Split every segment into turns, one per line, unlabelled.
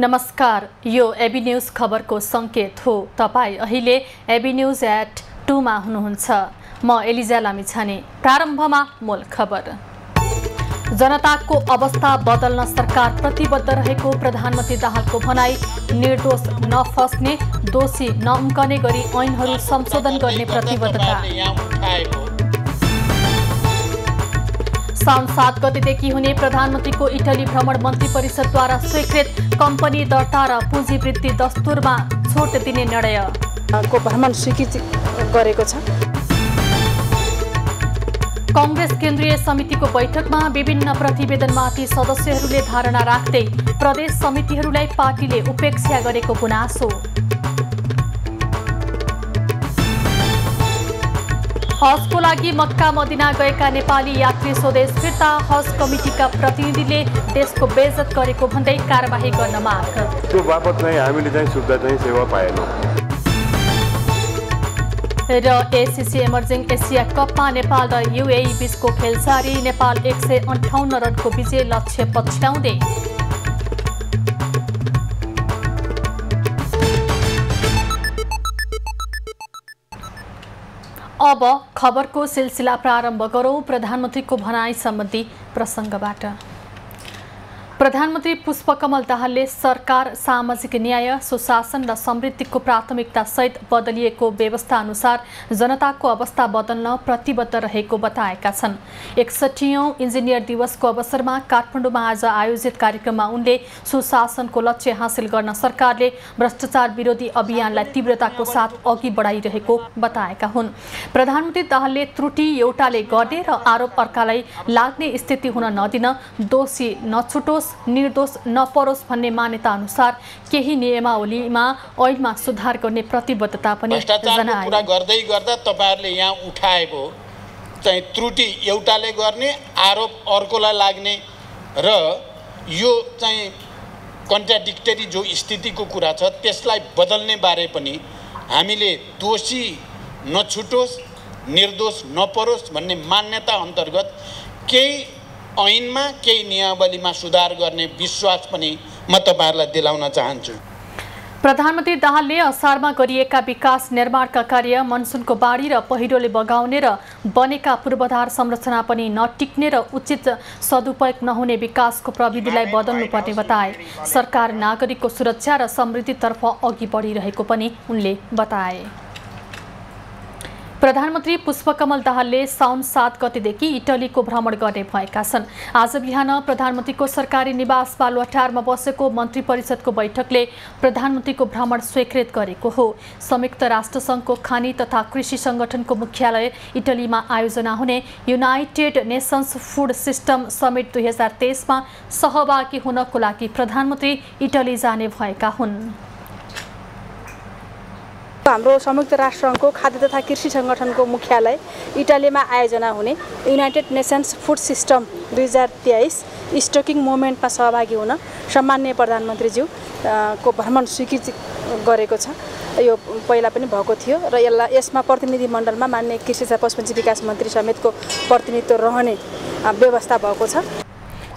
नमस्कार, यो AB news खबरको संकेत हो। तपाई अहिले एबी न्यूज एट 2 मा हुनुहुन्छ। म एलिजा लामिछाने। प्रारम्भमा मूल खबर। जनताको अवस्था बदल्न सरकार प्रतिबद्ध रहेको प्रधानमन्त्री दाहालको भनाई। निर्दोष नफस्ने, दोषी नउम्कने गरी ऐनहरू संशोधन गर्ने प्रतिबद्धता। साउन 7 गतेदेखि हुने प्रधानमन्त्रीको इटली भ्रमण मन्त्री परिषदद्वारा स्वीकृत। कम्पनी दर्ता र पुँजी वृद्धि दस्तुरमा छुट दिने निर्णय
को भ्रमण स्वीकृत गरेको छ।
कांग्रेस केन्द्रीय समितिको बैठकमा विभिन्न प्रतिवेदनमाथि सदस्यहरूले धारणा राख्दै प्रदेश समितिहरूलाई पार्टीले उपेक्षा गरेको गुनासो। हजको लागि मक्का मदिना गएका नेपाली यात्री स्वदेश फिर्ता। हज कमिटिका प्रतिनिधिले देशको बेइज्जत गरेको भन्दै कारबाही गर्न माग।
त्यो बापत चाहिँ हामीले चाहिँ सुविधा चाहिँ सेवा पाएनौँ।
र एसिसी इमर्जिङ एसिया कपमा नेपाल र युएई बीचको खेल जारी। नेपाल 158 रनको विजय लक्ष्य पछ्याउँदै। अब खबरको सिलसिला प्रारम्भ गरौं। प्रधानमन्त्रीको भनाई सम्बन्धी प्रसङ्गबाट। प्रधानमन्त्री पुष्पकमल दाहालले सरकार सामाजिक न्याय, सुशासन र समृद्धिको प्राथमिकता सहित बदलिएको व्यवस्था अनुसार जनताको अवस्था बदल्न प्रतिबद्ध रहेको बताएका छन्। 61औं इन्जिनियर दिवसको अवसरमा काठमाडौँमा आज आयोजित कार्यक्रममा उनले सुशासनको लक्ष्य हासिल गर्न सरकारले भ्रष्टाचार विरोधी अभियानलाई तीव्रताको साथ अघि बढाइरहेको बताएका हुन्। प्रधानमन्त्री दाहालले त्रुटि एउटाले गर्ने र आरोप अर्कालाई लाग्ने स्थिति हुन नदिन, दोषी नछुटोस्, निर्दोष नपरोस् भन्ने मान्यता अनुसार केही नियमावलीमा ऐनमा सुधार गर्ने प्रतिबद्धता पनि जनाए।
कुरा गर्दै गर्दा तपाईहरुले यहाँ उठाएको चाहिँ त्रुटि एउटाले गर्ने, आरोप अर्कोलाई लाग्ने र यो चाहिँ कन्ट्राडिक्टरी जो स्थितिको कुरा छ त्यसलाई बदल्ने बारे पनि हामीले दोषी नछुटोस्, निर्दोष नपरोस् भन्ने मान्यता अन्तर्गत केही ऐनमा केही नियमावलीमा सुधार गर्ने विश्वास पनि म तपाईहरुलाई दिलाउन चाहन्छु।
प्रधानमन्त्री दाहालले असारमा गरिएका विकास निर्माणका कार्य, मनसुनको बाढी र पहिरोले बगाउने र बनेका पूर्वाधार संरचना पनि नटिक्ने र उचित सदुपयोग नहुने विकासको प्रविधिलाई बदल्नुपर्ने बताए। सरकार नागरिकको सुरक्षा र समृद्धितर्फ अघि बढिरहेको पनि उनले बताए। प्रधानमन्त्री पुष्पकमल दाहालले साउन 7 गतेदेखि इटलीको भ्रमण गर्ने भएका छन्। आज बिहान प्रधानमन्त्रीको सरकारी निवास बालुवाटारमा बसेको मन्त्री परिषदको बैठकले प्रधानमन्त्रीको भ्रमण स्वीकृत गरेको हो। संयुक्त राष्ट्रसङ्घको खानी तथा कृषि सङ्गठनको मुख्यालय इटलीमा आयोजना हुने United Nations food system summit 2023 मा सहभागी हुनको लागि प्रधानमन्त्री इटली जाने भएका हुन्।
हाम्रो संयुक्त राष्ट्रसङ्घको खाद्य तथा कृषि सङ्गठनको मुख्यालय इटालीमा आयोजना हुने United Nations food system 2023 stocktaking मोमेन्टमा सहभागी हुन सम्माननीय प्रधानमन्त्रीज्यू को भ्रमण स्वीकृत गरेको छ। यो पहिला पनि भएको थियो र यसमा प्रतिनिधि मण्डलमा माननीय कृषि तथा पशुपन्छी विकास मन्त्री समेतको प्रतिनिधित्व रहने व्यवस्था भएको छ।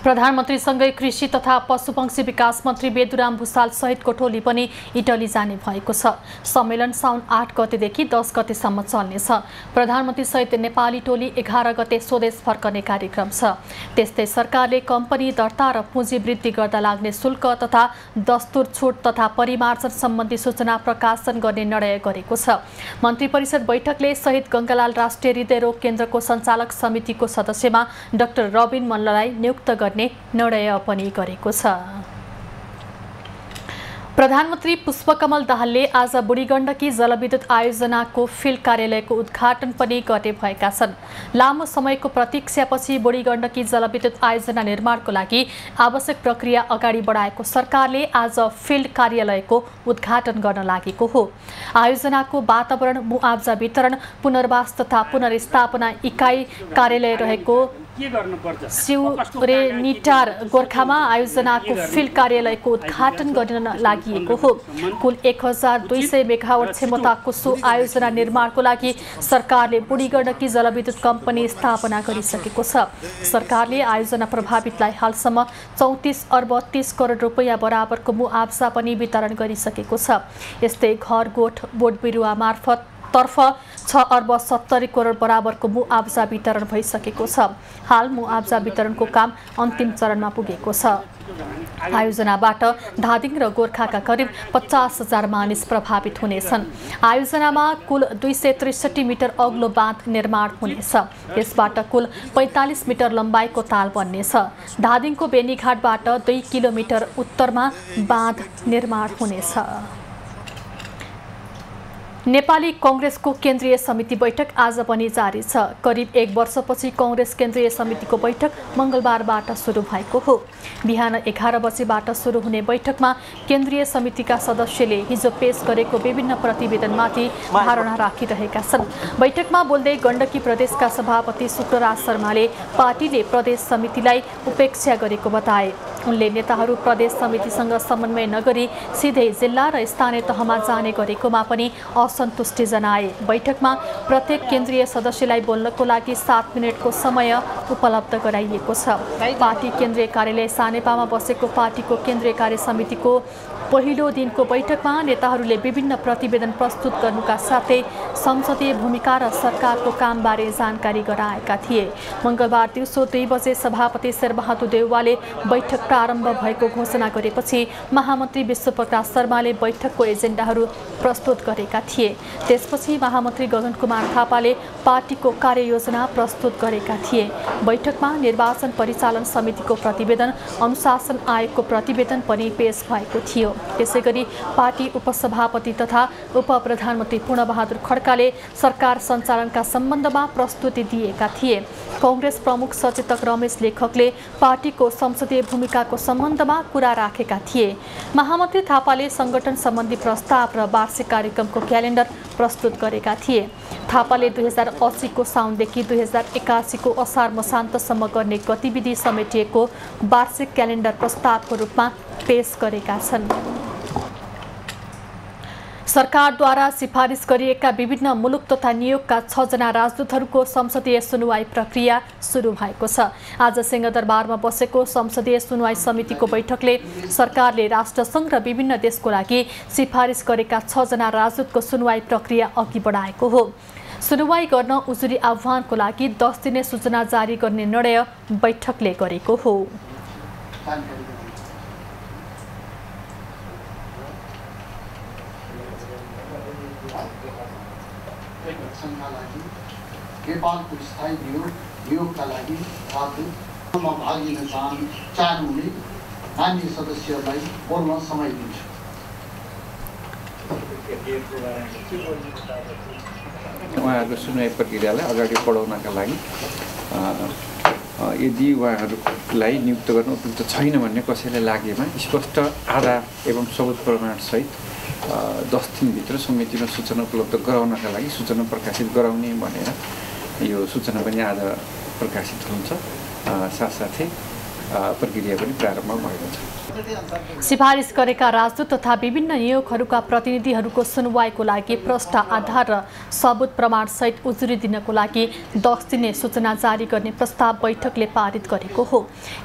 प्रधानमन्त्रीसँगै कृषि तथा पशुपक्षी विकास मन्त्री बेदुराम भुसाल सहितको टोली पनि इटली जाने भएको छ। सम्मेलन साउन 8 गतेदेखि 10 गतेसम्म चल्नेछ। प्रधानमन्त्री सहित नेपाली टोली 11 गते स्वदेश फर्कने कार्यक्रम छ। त्यस्तै सरकारले कम्पनी दर्ता र पुँजी वृद्धि गर्दा लाग्ने शुल्क तथा दस्तुर छुट तथा परिमार्जन सम्बन्धी सूचना प्रकाशन गर्ने निर्णय गरेको छ। मन्त्री परिषद बैठकले शहीद गङ्गालाल राष्ट्रिय हृदयरोग केन्द्रको सञ्चालक समितिको सदस्यमा डाक्टर रबिन मल्ललाई नियुक्त निर्णय पनि गरेको छ। प्रधानमन्त्री पुष्पकमल दाहालले आज बुढीगण्डकी जलविद्युत आयोजनाको फिल्ड कार्यालयको उद्घाटन पनि गर्ने भएका छन्। लामो समयको प्रतीक्षापछि बुढीगण्डकी जलविद्युत आयोजना निर्माणको लागि आवश्यक प्रक्रिया अगाडि बढाएको सरकारले आज फिल्ड कार्यालयको उद्घाटन गर्न लागेको हो। आयोजनाको वातावरण, मुआब्जा वितरण, पुनर्वास तथा पुनर्स्थापना इकाइ कार्यालय रहेको
के गर्नुपर्छ
सिउरे निटार गोर्खामा आयोजनाको फिल्ड कार्यालयको उद्घाटन गर्न लागि हो। कुल 1200 मेगावाट क्षमताको सो आयोजना निर्माणको लागि सरकारले बुढी गण्डकी जलविद्युत कम्पनी स्थापना गरिसकेको छ। सरकारले आयोजना प्रभावितलाई हालसम्म 34 अर्ब 30 करोड रुपैयाँ बराबरको मुआवजा पनि वितरण गरिसकेको छ। यस्तै घर गोठ बोट बिरुवा मार्फत तर्फ 6 अर्ब 70 करोड बराबरको मुआवजा वितरण भइसकेको छ। हाल मुआवजा वितरणको काम अन्तिम चरणमा पुगेको छ। आयोजनाबाट धादिङ र गोर्खाका करिब 50,000 मानिस प्रभावित हुनेछन्। आयोजनामा कुल 263 मिटर अग्लो बाँध निर्माण हुनेछ। यसबाट कुल 45 मिटर लम्बाइको ताल बन्नेछ। धादिङको बेनीघाटबाट 2 किलोमिटर उत्तरमा बाँध निर्माण हुनेछ। नेपाली कांग्रेसको केन्द्रीय समिति बैठक आज पनि जारी छ। करिब 1 वर्षपछि कांग्रेस केन्द्रीय समितिको बैठक मंगलबारबाट सुरु भएको हो। बिहान 11 बजेबाट सुरु हुने बैठकमा केन्द्रीय समितिका सदस्यले हिजो पेश गरेको विभिन्न प्रतिवेदनमाथि धारणा राखिरहेका छन्। बैठकमा बोल्दै गण्डकी प्रदेशका सभापति शुक्रराज शर्माले पार्टीले प्रदेश समितिलाई उपेक्षा गरेको बताए। उनले नेताहरू प्रदेश समितिसँग समन्वय नगरी सिधै जिल्ला र स्थानीय तहमा जाने गरेकोमा पनि असन्तुष्टि जनाए। बैठकमा प्रत्येक केन्द्रीय सदस्यलाई बोल्नको लागि 7 मिनटको समय उपलब्ध गराइएको छ। पार्टी केन्द्रीय कार्यालय सानेपामा बसेको पार्टीको केन्द्रीय कार्य समितिको पहिलो दिनको बैठकमा नेताहरूले विभिन्न प्रतिवेदन प्रस्तुत गर्नुका साथै संसदीय भूमिका र सरकारको कामबारे जानकारी गराएका थिए। मंगलबार दिउँसो 2 बजे सभापति शेरबहादुर देउवाले बैठक प्रारम्भ भएको घोषणा गरेपछि महामन्त्री विश्वप्रकाश शर्माले बैठकको एजेन्डाहरू प्रस्तुत गरेका थिए। त्यसपछि महामन्त्री गगन कुमार थापाले पार्टीको कार्ययोजना प्रस्तुत गरेका थिए। बैठकमा निर्वाचन परिचालन समितिको प्रतिवेदन, अनुशासन आयोगको प्रतिवेदन पनि पेश भएको थियो। त्यसैगरी पार्टी उपसभापति तथा उपप्रधानमन्त्री पूर्णबहादुर खड्काले सरकार सञ्चालनका सम्बन्धमा प्रस्तुति दिएका थिए। कांग्रेस प्रमुख सचेतक रमेश लेखकले पार्टीको संसदीय भूमिकाको सम्बन्धमा कुरा राखेका थिए। महामन्त्री थापाले संगठन सम्बन्धी प्रस्ताव र वार्षिक कार्यक्रमको क्यालेन्डर प्रस्तुत गरेका थिए। थापाले 2080 को साउनदेखि 2081 को असार मसान्तसम्म गर्ने गतिविधि समेटिएको वार्षिक क्यालेन्डर प्रस्तावको रूपमा पेश गरेका छन्। सरकारद्वारा सिफारिस गरिएका विभिन्न मुलुक तथा नियोगका 6 जना राजदूतहरूको संसदीय सुनुवाई प्रक्रिया सुरु भएको छ। आज सिंहदरबारमा बसेको संसदीय सुनुवाई समितिको बैठकले सरकारले राष्ट्रसङ्घ र विभिन्न देशको लागि सिफारिस गरेका 6 जना राजदूतको सुनुवाई प्रक्रिया अघि बढाएको हो। सुनुवाई गर्न उजुरी आह्वानको लागि 10 दिने सूचना जारी गर्ने निर्णय बैठकले गरेको हो।
नेपालको स्थायी नियोगका लागि राजदूतमा भाग लिन चाहनुहुने मान्य सदस्यहरूलाई बोल्न समय दिन्छु।
उहाँहरूको सुनुवाई प्रक्रियालाई अगाडि बढाउनका लागि यदि उहाँहरूलाई नियुक्त गर्न उपयुक्त छैन भन्ने कसैलाई लागेमा स्पष्ट आधार एवं सबुत प्रमाणसहित 10 दिनभित्र समितिमा सूचना उपलब्ध गराउनका लागि सूचना प्रकाशित गराउने भनेर यो सूचना पनि आज प्रकाशित हुन्छ। साथसाथै प्रक्रिया पनि प्रारम्भ भएको छ।
सिफारिस गरेका राजदूत तथा विभिन्न नियोगहरूका प्रतिनिधिहरूको सुनवाईको लागि प्रष्ट आधार र सबुत प्रमाणसहित उजुरी दिनको लागि 10 दिने सूचना जारी गर्ने प्रस्ताव बैठकले पारित गरेको हो।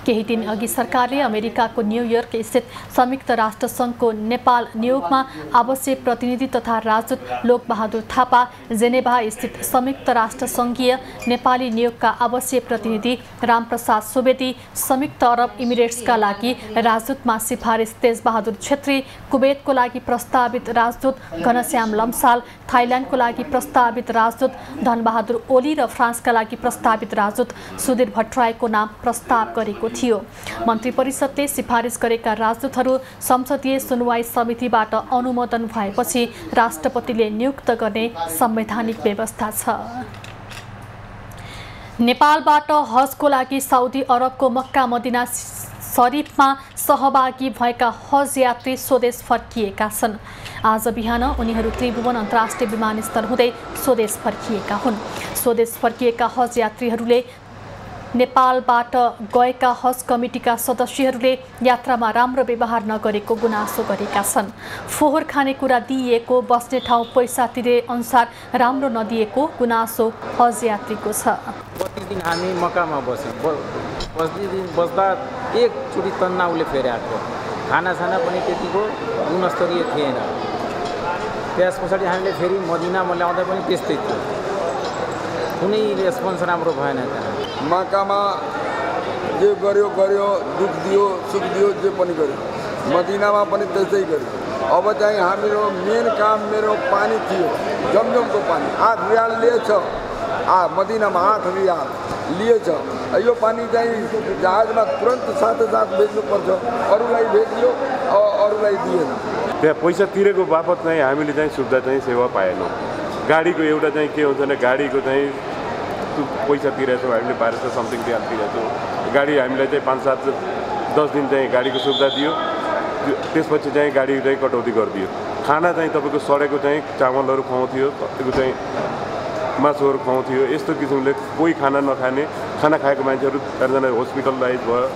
केही दिन अघि सरकारले अमेरिकाको न्युयोर्क स्थित संयुक्त राष्ट्रसङ्घको नेपाल नियोगमा आवश्यक प्रतिनिधि तथा राजदूत लोकबहादुर थापा, जेनेभा स्थित संयुक्त राष्ट्रसङ्घीय नेपाली नियोगका आवश्यक प्रतिनिधि रामप्रसाद सुवेदी, संयुक्त अरब इमिरेट्सका लागि राजदूतमा सिफारिस तेजबहादुर छेत्री, कुवेतको लागि प्रस्तावित राजदूत घनश्याम लम्साल, थाइल्यान्डको लागि प्रस्तावित राजदूत धनबहादुर ओली र फ्रान्सका लागि प्रस्तावित राजदूत सुधीर भट्टराईको नाम प्रस्ताव गरेको थियो। मन्त्री परिषदले सिफारिस गरेका राजदूतहरू संसदीय सुनवाई समितिबाट अनुमोदन भएपछि राष्ट्रपतिले नियुक्त गर्ने संवैधानिक व्यवस्था छ। नेपालबाट हजको लागि साउदी अरबको मक्का मदिना शरीफमा सहभागी भएका हज यात्री स्वदेश फर्किएका छन्। आज बिहान उनीहरू त्रिभुवन अन्तर्राष्ट्रिय विमानस्थल हुँदै स्वदेश फर्किएका हुन्। स्वदेश फर्किएका हज यात्रीहरूले नेपालबाट गएका हज कमिटीका सदस्यहरूले यात्रामा राम्रो व्यवहार नगरेको गुनासो गरेका छन्। फोहोर खानेकुरा दिइएको, बस्ने ठाउँ पैसा तिरे अनुसार राम्रो नदिएको गुनासो हज यात्रीको छ।
प्रतिदिन हामी मक्कामा बस्यौँ, प्रतिदिन बस्दा एकचोटि तन्ना उसले फेरि आएको, खानासाना पनि त्यतिको गुणस्तरीय थिएन। त्यस पछाडि हामीले फेरि मदिनामा ल्याउँदा पनि त्यस्तै थियो, कुनै रेस्पोन्स राम्रो भएन। त्यहाँ
मक्कामा जे गर्यो दुख दियो सुख दियो जे पनि गर्यो, मदिनामा पनि त्यस्तै गर्यो। अब चाहिँ हाम्रो मेन काम मेरो पानी थियो, जमजमको पानी 8 रियाल लिएछ, मदिनामा 8 रियाल लिएछ। यो पानी चाहिँ जहाजमा तुरन्त साथ बेच्नुपर्छ, अरूलाई बेच्यो अरूलाई दिएन।
त्यहाँ पैसा तिरेको बापत चाहिँ हामीले चाहिँ सुविधा चाहिँ सेवा पाएनौँ। गाडीको एउटा चाहिँ के हुन्छ भने गाडीको चाहिँ पैसा तिरेछौँ हामीले 1200 समथिङ तिरेछौँ। गाडी हामीलाई चाहिँ 5-7-10 दिन चाहिँ गाडीको सुविधा दियो, त्यसपछि चाहिँ गाडी चाहिँ कटौती गरिदियो। खाना चाहिँ तपाईँको सडेको चाहिँ चामलहरू खुवाउँथ्यो, तपाईँको चाहिँ मासुहरू खुवाउँथ्यो। यस्तो किसिमले कोही खाना नखाने, खाना खाएको मान्छेहरू 4 जना हस्पिटलाइज भयो।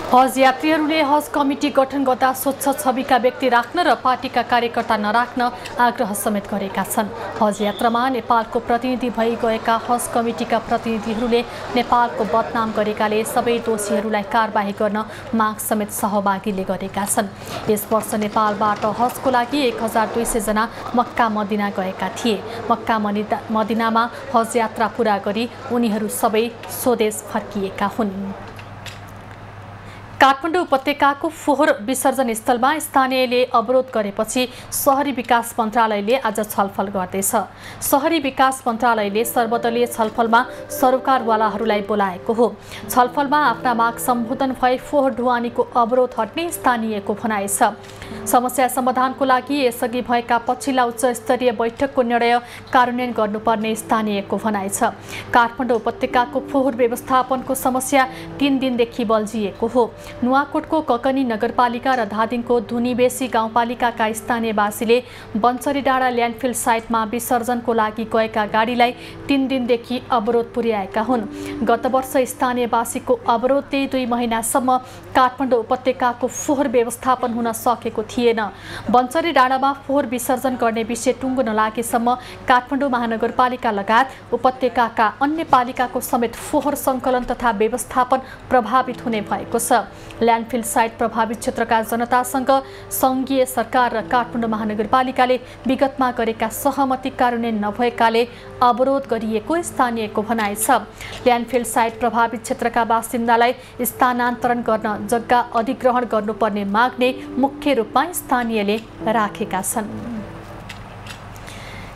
हज यात्रीहरूले हज कमिटी गठन गर्दा स्वच्छ छविका व्यक्ति राख्न र पार्टीका कार्यकर्ता नराख्न आग्रह समेत गरेका छन्। हज यात्रामा नेपालको प्रतिनिधि भई गएका हज कमिटीका प्रतिनिधिहरूले नेपालको बदनाम गरेकाले सबै दोषीहरूलाई कारबाही गर्न माग समेत सहभागीले गरेका छन्। यस वर्ष नेपालबाट हजको लागि 1200 जना मक्का मदिना गएका थिए। मक्का मदिनामा हज यात्रा पूरा गरी उनीहरू सबै स्वदेश फर्किएका हुन्। काठमाडौँ उपत्यकाको फोहोर विसर्जन स्थलमा स्थानीयले अवरोध गरेपछि शहरी विकास मन्त्रालयले आज छलफल गर्दैछ। शहरी विकास मन्त्रालयले सर्वदलीय छलफलमा सरोकारवालाहरूलाई बोलाएको हो। छलफलमा आफ्ना माग सम्बोधन भए फोहोर ढुवानीको अवरोध हट्ने स्थानीयको भनाइ छ। समस्या समाधानको लागि यसअघि भएका पछिल्ला उच्च स्तरीय बैठकको निर्णय कार्यान्वयन गर्नुपर्ने स्थानीयको भनाइ छ। काठमाडौँ उपत्यकाको फोहोर व्यवस्थापनको समस्या 3 दिनदेखि बल्झिएको हो। नुवाकोटको ककनी नगरपालिका र धादिङको धुनीबेसी गाउँपालिकाका स्थानीयवासीले बन्चरी डाँडा ल्यान्डफिल साइटमा विसर्जनको लागि गएका गाडीलाई 3 दिनदेखि अवरोध पुर्याएका हुन्। गत वर्ष स्थानीयवासीको अवरोधले 2 महिनासम्म काठमाडौँ उपत्यकाको फोहोर व्यवस्थापन हुन सकेको थिएन। बन्चरी डाँडामा फोहोर विसर्जन गर्ने विषय टुङ्गो नलागेसम्म काठमाडौँ महानगरपालिका लगायत उपत्यकाका अन्य पालिकाको समेत फोहोर सङ्कलन तथा व्यवस्थापन प्रभावित हुने भएको छ। ल्यान्डफिल साइट प्रभावित क्षेत्रका जनतासँग सङ्घीय सरकार र काठमाडौँ महानगरपालिकाले विगतमा गरेका सहमति कार्यान्वयन नभएकाले अवरोध गरिएको स्थानीयको भनाइ छ। ल्यान्डफिल साइट प्रभावित क्षेत्रका बासिन्दालाई स्थानान्तरण गर्न जग्गा अधिग्रहण गर्नुपर्ने माग्ने मुख्य रूपमा स्थानीयले राखेका छन्।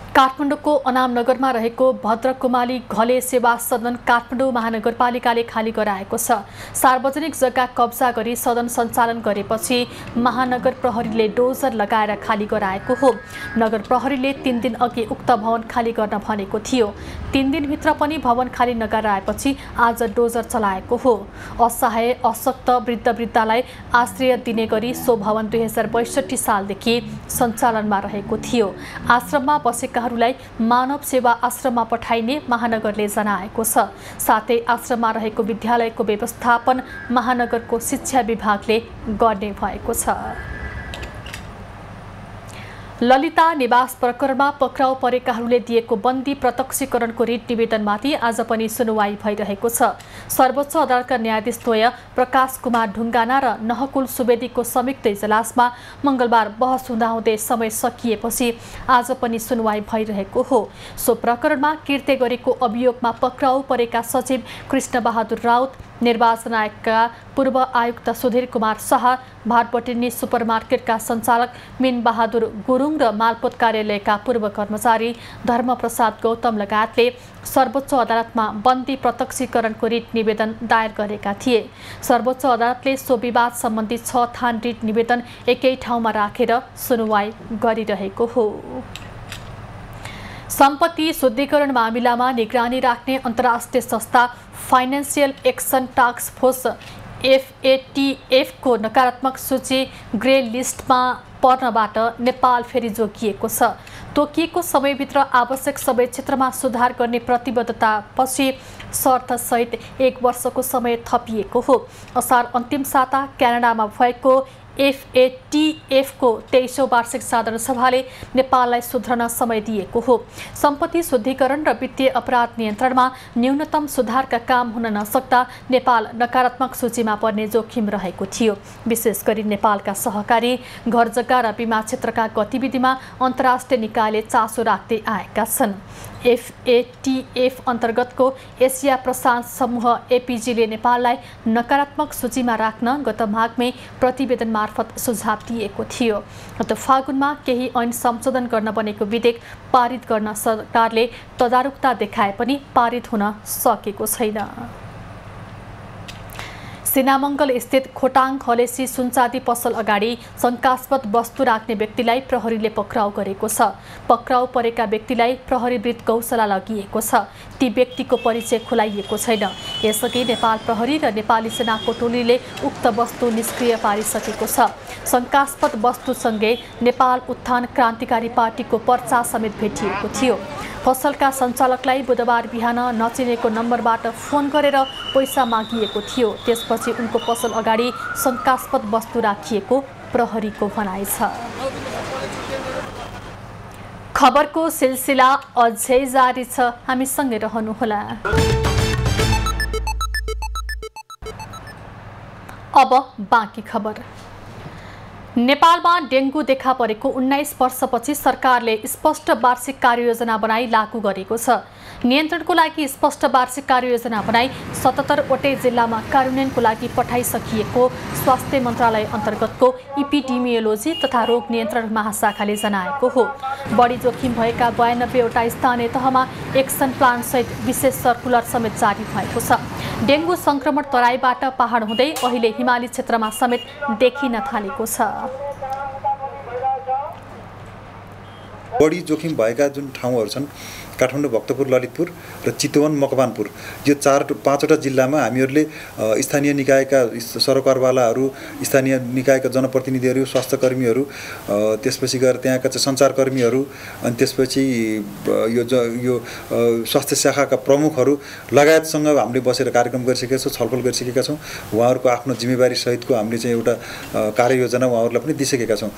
काठमाडौँको अनामनगरमा रहेको भद्रकुमाली घले सेवा सदन काठमाडौँ महानगरपालिकाले खाली गराएको छ। सार्वजनिक जग्गा कब्जा गरी सदन सञ्चालन गरेपछि महानगर प्रहरीले डोजर लगाएर खाली गराएको हो। नगर प्रहरीले 3 दिन अघि उक्त भवन खाली गर्न भनेको थियो। 3 दिनभित्र पनि भवन खाली नगराएपछि आज डोजर चलाएको हो। असहाय अशक्त वृद्धलाई आश्रय दिने गरी सो भवन 2062 सालदेखि सञ्चालनमा रहेको थियो। आश्रममा बसेकाहरूलाई मानव सेवा आश्रममा पठाइने महानगरले जनाएको छ। साथै आश्रममा रहेको विद्यालयको व्यवस्थापन महानगरको शिक्षा विभागले गर्ने भएको छ। ललिता निवास प्रकरणमा पक्राउ परेकाहरूले दिएको बन्दी प्रत्यक्षीकरणको रिट निवेदनमाथि आज पनि सुनवाई भइरहेको छ। सर्वोच्च अदालतका न्यायाधीशद्वय प्रकाश कुमार ढुङ्गाना र नहकुल सुवेदीको संयुक्त इजलासमा मङ्गलबार बहस हुँदाहुँदै समय सकिएपछि आज पनि सुनवाई भइरहेको हो। सो प्रकरणमा किर्ते गरेको अभियोगमा पक्राउ परेका सचिव कृष्णबहादुर राउत, निर्वाचन आयोगका पूर्व आयुक्त सुधीर कुमार शाह, भाटबटिनी सुपरमार्केटका सञ्चालक मीन बहादुर गुरुङ र मालपोत कार्यालयका पूर्व कर्मचारी धर्मप्रसाद गौतम लगायतले सर्वोच्च अदालतमा बन्दी प्रत्यक्षीकरणको रिट निवेदन दायर गरेका थिए। सर्वोच्च अदालतले सो विवाद सम्बन्धी 6 थान रिट निवेदन एकै ठाउँमा राखेर सुनवाई गरिरहेको हो। सम्पत्ति शुद्धिकरण मामिलामा निगरानी राख्ने अन्तर्राष्ट्रिय संस्था financial action task force FATF को नकारात्मक सूची ग्रे लिस्टमा पर्नबाट नेपाल फेरि जोगिएको छ। तोकिएको समयभित्र आवश्यक सबै क्षेत्रमा सुधार गर्ने प्रतिबद्धतापछि शर्तसहित 1 वर्षको समय थपिएको हो। असार अन्तिम साता क्यानाडामा भएको FATF को 23औं वार्षिक साधारण सभाले नेपाललाई सुध्रन समय दिएको हो। सम्पत्ति शुद्धिकरण र वित्तीय अपराध नियन्त्रणमा न्यूनतम सुधारका काम हुन नसक्दा नेपाल नकारात्मक सूचीमा पर्ने जोखिम रहेको थियो। विशेष गरी नेपालका सहकारी, घरजग्गा र बीमा क्षेत्रका गतिविधिमा अन्तर्राष्ट्रिय निकायले चासो राख्दै आएका छन्। FATF अन्तर्गतको एसिया प्रशान्त समूह APG ले नेपाललाई नकारात्मक सूचीमा राख्न गत माघमै प्रतिवेदन मार्फत सुझाव दिएको थियो। गत फागुनमा केही ऐन संशोधन गर्न बनेको विधेयक पारित गर्न सरकारले तदारुकता देखाए पनि पारित हुन सकेको छैन। सिनामङ्गल स्थित खोटाङ खलेसी सुनचाँदी पसल अगाडि शङ्कास्पद वस्तु राख्ने व्यक्तिलाई प्रहरीले पक्राउ गरेको छ। पक्राउ परेका व्यक्तिलाई प्रहरीवृत्त गौशाला लगिएको छ। ती व्यक्तिको परिचय खुलाइएको छैन। यसअघि नेपाल प्रहरी र नेपाली सेनाको टोलीले उक्त वस्तु निष्क्रिय पारिसकेको छ। शङ्कास्पद वस्तुसँगै नेपाल उत्थान क्रान्तिकारी पार्टीको पर्चा समेत भेटिएको थियो। पसलका सञ्चालकलाई बुधबार बिहान नचिनेको नम्बरबाट फोन गरेर पैसा मागिएको थियो। त्यसपछि उनको पसल अगाडि शङ्कास्पद वस्तु राखिएको प्रहरीको भनाइ छ। खबरको सिलसिला अझै जारी छ, हामीसँगै रहनुहोला। अब बाँकी खबर। नेपालमा डेङ्गु देखा परेको 19 वर्षपछि सरकारले स्पष्ट वार्षिक कार्ययोजना बनाई लागू गरेको छ। नियन्त्रणको लागि स्पष्ट वार्षिक कार्ययोजना बनाई 77 वटै जिल्लामा कार्यान्वयनको लागि पठाइसकिएको स्वास्थ्य मन्त्रालय अन्तर्गतको इपिडेमियोलोजी तथा रोग नियन्त्रण महाशाखाले जनाएको हो। बढी जोखिम भएका 92 वटा स्थानीय तहमा एक्सन प्लान सहित विशेष सर्कुलर समेत जारी भएको छ। डेङ्गु संक्रमण तराईबाट पहाड हुँदै अहिले हिमाली क्षेत्रमा समेत देखिन थालेको छ।
बढी जोखिम भएका जुन ठाउँहरू छन् काठमाडौँ, भक्तपुर, ललितपुर र चितवन, मकवानपुर, यो 4-5वटा जिल्लामा हामीहरूले स्थानीय निकायका सरकारवालाहरू, स्थानीय निकायका जनप्रतिनिधिहरू, स्वास्थ्यकर्मीहरू, त्यसपछि गएर त्यहाँका चाहिँ सञ्चारकर्मीहरू, अनि त्यसपछि यो स्वास्थ्य शाखाका प्रमुखहरू लगायतसँग हामीले बसेर कार्यक्रम गरिसकेका छौँ, छलफल गरिसकेका छौँ। उहाँहरूको आफ्नो जिम्मेवारी सहितको हामीले चाहिँ एउटा कार्ययोजना उहाँहरूलाई पनि दिइसकेका छौँ।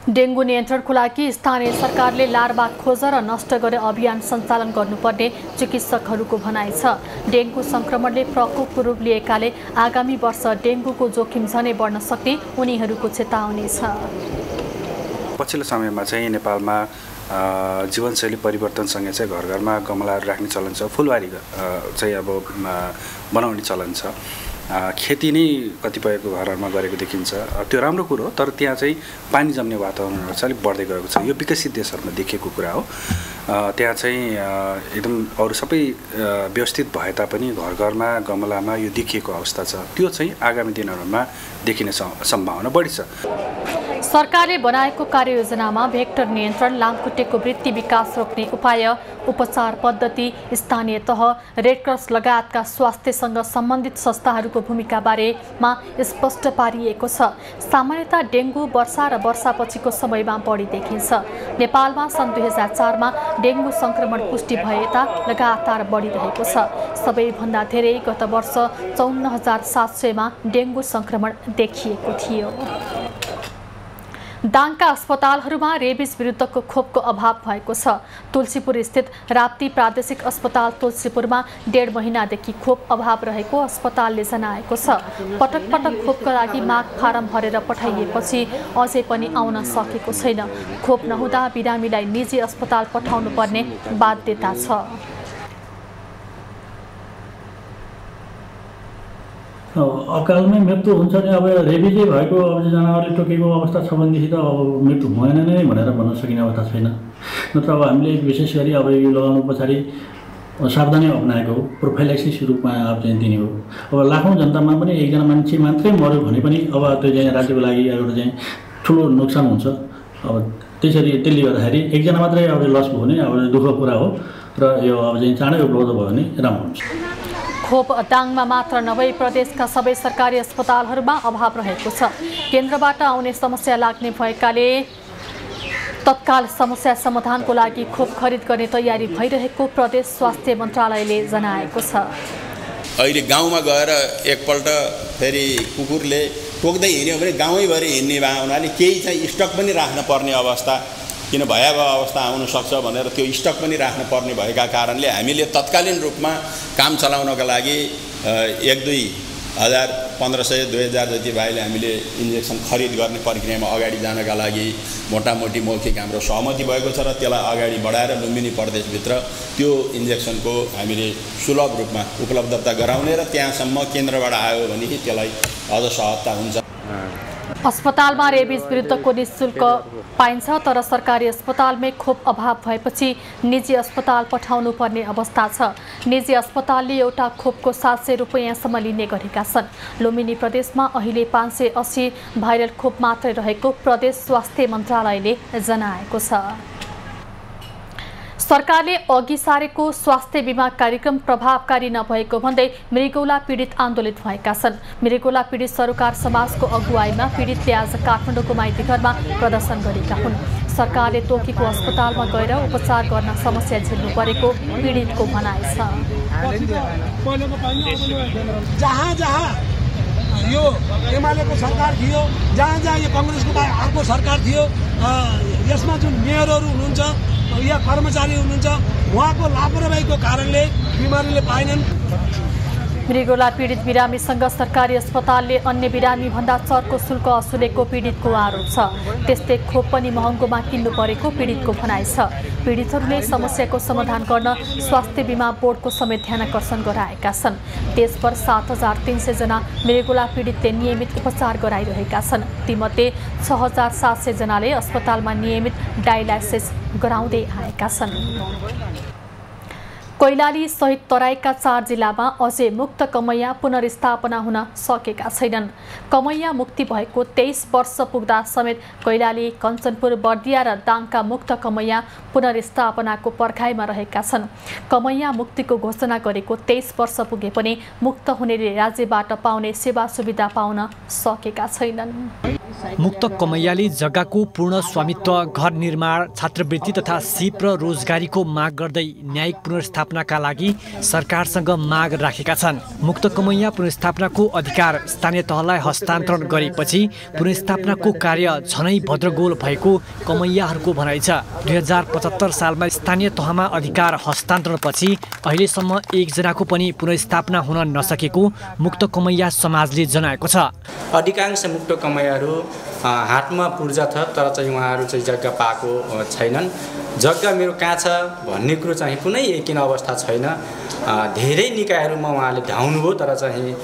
डेङ्गु नियन्त्रणको लागि स्थानीय सरकारले लार्वा खोज र नष्ट गरे अभियान सञ्चालन गर्नुपर्ने चिकित्सकहरूको भनाइ छ। डेङ्गु संक्रमणले प्रकोपको रूप लिएकाले आगामी वर्ष डेङ्गुको जोखिम झनै बढ्न सक्ने उनीहरूको चेतावनी छ।
पछिल्लो समयमा चाहिँ नेपालमा जीवनशैली परिवर्तनसँगै चाहिँ घर घरमा गमलाहरू राख्ने चलन छ, फुलबारी चाहिँ अब बनाउने चलन छ। खेती नै कतिपयको घरहरूमा गरेको देखिन्छ। त्यो राम्रो कुरो हो, तर त्यहाँ चाहिँ पानी जम्ने वातावरणहरू चाहिँ अलिक बढ्दै गएको छ। यो विकसित देशहरूमा देखिएको कुरा हो। त्यहाँ चाहिँ एकदम अरू सबै व्यवस्थित भए तापनि घर घरमा गमलामा यो देखिएको अवस्था छ। त्यो चाहिँ आगामी दिनहरूमा देखिने सम्भावना बढी छ।
सरकारले बनाएको कार्ययोजनामा भेक्टर नियन्त्रण, लामखुट्टेको वृद्धि विकास रोक्ने उपाय, उपचार पद्धति, स्थानीय तह, रेडक्रस लगायतका स्वास्थ्यसँग सम्बन्धित संस्थाहरूको भूमिका बारेमा स्पष्ट पारिएको छ। सामान्यतः डेङ्गु वर्षा र वर्षापछिको समयमा बढी देखिन्छ। नेपालमा सन् 2004मा डेङ्गु संक्रमण पुष्टि भए यता लगातार बढिरहेको छ। सबैभन्दा धेरै गत वर्ष 54,700मा डेङ्गु संक्रमण देखिएको थियो। दाङका अस्पतालहरूमा रेबिस विरुद्धको खोपको अभाव भएको छ। तुलसीपुर स्थित राप्ती प्रादेशिक अस्पताल तुलसीपुरमा 1.5 महिनादेखि खोप अभाव रहेको अस्पतालले जनाएको छ। पटक पटक खोपका लागि माग फारम भरेर पठाइएपछि अझै पनि आउन सकेको छैन। खोप नहुँदा बिरामीलाई निजी अस्पताल पठाउनु पर्ने बाध्यता छ।
अकालमै मृत्यु हुन्छ नि अब रेबिसले भएको अब जनावरले टोकेको अवस्था छ भनेदेखि त अब मृत्यु भएन नै भनेर भन्न सकिने अवस्था छैन। नत्र अब हामीले विशेष गरी अब यो लगाउनु पछाडि सावधानी अपनाएको हो, प्रोफाइलेक्सिस रूपमा अब चाहिँ दिने हो। अब लाखौँ जनतामा पनि एकजना मान्छे मात्रै मऱ्यो भने पनि अब त्यो चाहिँ राज्यको लागि एउटा चाहिँ ठुलो नोक्सान हुन्छ। अब त्यसले गर्दाखेरि एकजना मात्रै अब लस भयो भने अब दुःखको कुरा हो र यो अब चाहिँ चाँडै उपलब्ध भयो भने राम्रो हुन्छ।
खोप दाङमा मात्र नभई प्रदेशका सबै सरकारी अस्पतालहरूमा अभाव रहेको छ। केन्द्रबाट आउने समस्या लाग्ने भएकाले तत्काल समस्या समाधानको लागि खोप खरिद गर्ने तयारी भइरहेको प्रदेश स्वास्थ्य मन्त्रालयले जनाएको छ।
अहिले गाउँमा गएर एकपल्ट फेरि कुकुरले टोक्दै हिँड्यो भने गाउँैभरि हिँड्ने भए हुनाले केही चाहिँ स्टक पनि राख्न पर्ने अवस्था, किन भयावह अवस्था आउन सक्छ भनेर त्यो स्टक पनि राख्न पर्ने भएका कारणले हामीले तत्कालीन रूपमा काम चलाउनका लागि 1-2 हजार 1500-2000 जति भाइले हामीले इन्जेक्सन खरिद गर्ने प्रक्रियामा अगाडि जानका लागि मोटामोटी मौखिक हाम्रो सहमति भएको छ र त्यसलाई अगाडि बढाएर लुम्बिनी प्रदेशभित्र त्यो इन्जेक्सनको हामीले सुलभ रूपमा उपलब्धता गराउने र त्यहाँसम्म केन्द्रबाट आयो भने त्यसलाई अझ सहजता हुन्छ।
अस्पतालमा रेबिज विरुद्धको निःशुल्क पाइन्छ, तर सरकारी अस्पतालमै खोप अभाव भएपछि निजी अस्पताल पठाउनु पर्ने अवस्था छ। निजी अस्पतालले एउटा खोपको 700 रुपैयाँसम्म लिने गरेका छन्। लुम्बिनी प्रदेशमा अहिले 580 भाइरल खोप मात्रै रहेको प्रदेश स्वास्थ्य मन्त्रालयले जनाएको छ। सरकारले अघि सारेको स्वास्थ्य बीमा कार्यक्रम प्रभावकारी नभएको भन्दै मृगौला पीडित आन्दोलित भएका छन्। मृगौला पीडित सरोकार समाजको अगुवाईमा पीडितले आज काठमाडौँको माइतीघरमा प्रदर्शन गरेका हुन्। सरकारले तोकेको अस्पतालमा गएर उपचार गर्न समस्या झेल्नु परेको पीडितको भनाइ छ।
जहाँ जहाँ यो एमालेको सरकार थियो, जहाँ जहाँ यो कांग्रेसको अर्को सरकार थियो, यसमा जुन मेयरहरू हुनुहुन्छ या कर्मचारी हुनुहुन्छ, उहाँको लापरवाहीको कारणले बिमारीले पाएनन्।
मृगौला पीडित बिरामीसँग सरकारी अस्पतालले अन्य बिरामी भन्दा चर्को शुल्क असुलेको पीडितको आरोप छ। त्यस्तै खोप पनि महँगोमा किन्नु परेको पीडितको भनाइ छ। पीडितहरूले समस्याको समाधान गर्न स्वास्थ्य बीमा बोर्डको समेत ध्यानाकर्षण गराएका छन्। देशभर 7300 जना मृगौला पीडितले नियमित उपचार गराइरहेका छन्। तीमध्ये 6700 जनाले अस्पतालमा नियमित डायलाइसिस गराउँदै आएका छन्। कैलाली सहित तराईका 4 जिल्लामा अझै मुक्त कमैया पुनर्स्थापना हुन सकेका छैनन्। कमैया मुक्ति भएको 23 वर्ष पुग्दा समेत कैलाली, कञ्चनपुर, बर्दिया र दाङका मुक्त कमैया पुनर्स्थापनाको पर्खाइमा रहेका छन्। कमैया मुक्तिको घोषणा गरेको 23 वर्ष पुगे पनि मुक्त हुनेले राज्यबाट पाउने सेवा सुविधा पाउन सकेका छैनन्।
मुक्त कमैयाले जग्गाको पूर्ण स्वामित्व, घर निर्माण, छात्रवृत्ति तथा सिप र रोजगारीको माग गर्दै न्यायिक पुनर्स्थापनाका लागि सरकारसँग माग राखेका छन्। मुक्त कमैया पुनर्स्थापनाको अधिकार स्थानीय तहलाई हस्तान्तरण गरेपछि पुनर्स्थापनाको कार्य झनै भद्रगोल भएको कमैयाहरूको भनाइ छ। 2075 सालमा स्थानीय तहमा अधिकार हस्तान्तरणपछि अहिलेसम्म एकजनाको पनि पुनर्स्थापना हुन नसकेको मुक्त कमैया समाजले जनाएको छ।
अधिकांश मुक्त कमैयाहरू हातमा पूर्जा छ, तर चाहिँ उहाँहरू चाहिँ जग्गा पाएको छैनन्। जग्गा मेरो कहाँ छ भन्ने कुरो चाहिँ कुनै यकिन अवस्था छैन। धेरै निकायहरूमा उहाँले धाउनुभयो, तर चाहिँ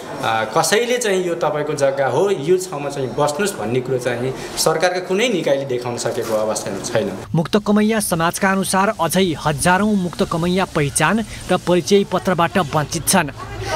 कसैले चाहिँ यो तपाईँको जग्गा हो, यो ठाउँमा चाहिँ बस्नुहोस् भन्ने कुरो चाहिँ सरकारका कुनै निकायले देखाउन सकेको अवस्था छैन।
मुक्त कमैया समाजका अनुसार अझै हजारौं मुक्त कमैया पहिचान र परिचय पत्रबाट वञ्चित छन्।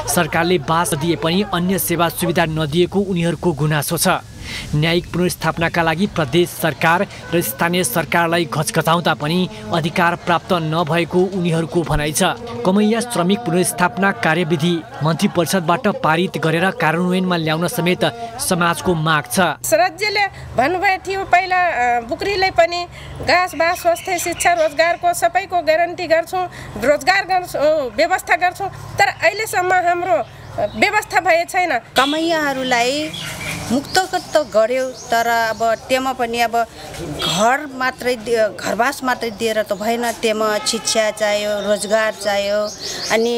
सरकारले बास दिए पनि अन्य सेवा सुविधा नदिएको उनीहरूको गुनासो छ। न्यायिक पुनर्स्थापनाका लागि प्रदेश सरकार र स्थानीय सरकारलाई घचघचाउँदा पनि अधिकार प्राप्त नभएको उनीहरूको भनाइ छ। कमैया श्रमिक पुनर्स्थापना कार्यविधि मन्त्री परिषदबाट पारित गरेर कार्यान्वयनमा ल्याउन समेत समाजको माग छ।
राज्यले भन्नुभएको थियो पहिला बुक्रीलाई पनि घाँस बास स्वास्थ्य शिक्षा रोजगारको सबैको ग्यारेन्टी गर्छौँ, रोजगार व्यवस्था गर्छौँ, तर अहिलेसम्म हाम्रो व्यवस्था भए छैन।
कमैयाहरूलाई मुक्त त गर्यो, तर अब त्यसमा पनि अब घरवास मात्रै दिएर त भएन। त्यसमा शिक्षा चाहियो, रोजगार चाहियो, अनि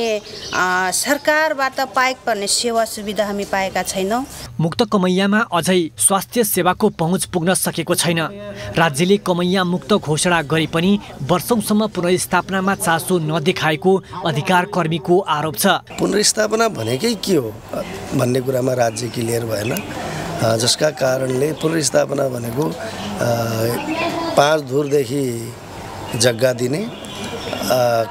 सरकारबाट पाएको पर्ने सेवा सुविधा हामी पाएका छैनौँ।
मुक्त कमैयामा अझै स्वास्थ्य सेवाको पहुँच पुग्न सकेको छैन। राज्यले कमैया मुक्त घोषणा गरे पनि वर्षौंसम्म पुनर्स्थापनामा चासो नदेखाएको अधिकार कर्मीको आरोप छ।
पुनर्स्थापना भनेकै के हो भन्ने कुरामा राज्य क्लियर भएन, जसका कारणले पुनर्स्थापना भनेको 5 धुरदेखि जग्गा दिने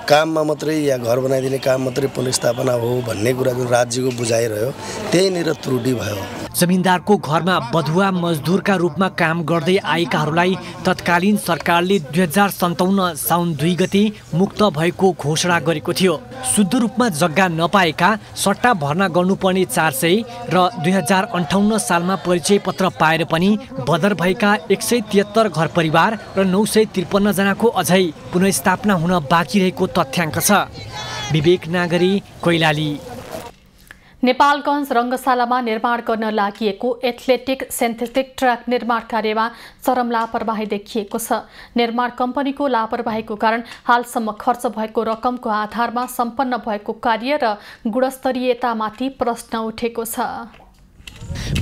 काममा मात्रै या घर बनाइदिने काम मात्रै पुनर्स्थापना हो भन्ने कुरा जुन राज्यको बुझाइरह्यो त्यहीँनिर त्रुटि भयो।
जमिनदारको घरमा बधुवा मजदुरका रूपमा काम गर्दै आएकाहरूलाई तत्कालीन सरकारले 2057 साउन 2 गते मुक्त भएको घोषणा गरेको थियो। शुद्ध रूपमा जग्गा नपाएका सट्टा भर्ना गर्नुपर्ने 400 र 2058 सालमा परिचय पत्र पाएर पनि बदर भएका 173 घर परिवार र 953 जनाको अझै पुनर्स्थापना हुन बाँकी रहेको तथ्याङ्क छ। विवेक नागरी, कैलाली।
नेपालगञ्ज रङ्गशालामा निर्माण गर्न लागि एथलेटिक सिन्थेटिक ट्र्याक निर्माण कार्यमा चरम लापरवाही देखिएको छ। निर्माण कम्पनीको लापरवाहीको कारण हालसम्म खर्च भएको रकमको आधारमा सम्पन्न भएको कार्य र गुणस्तरीयतामाथि प्रश्न उठेको छ।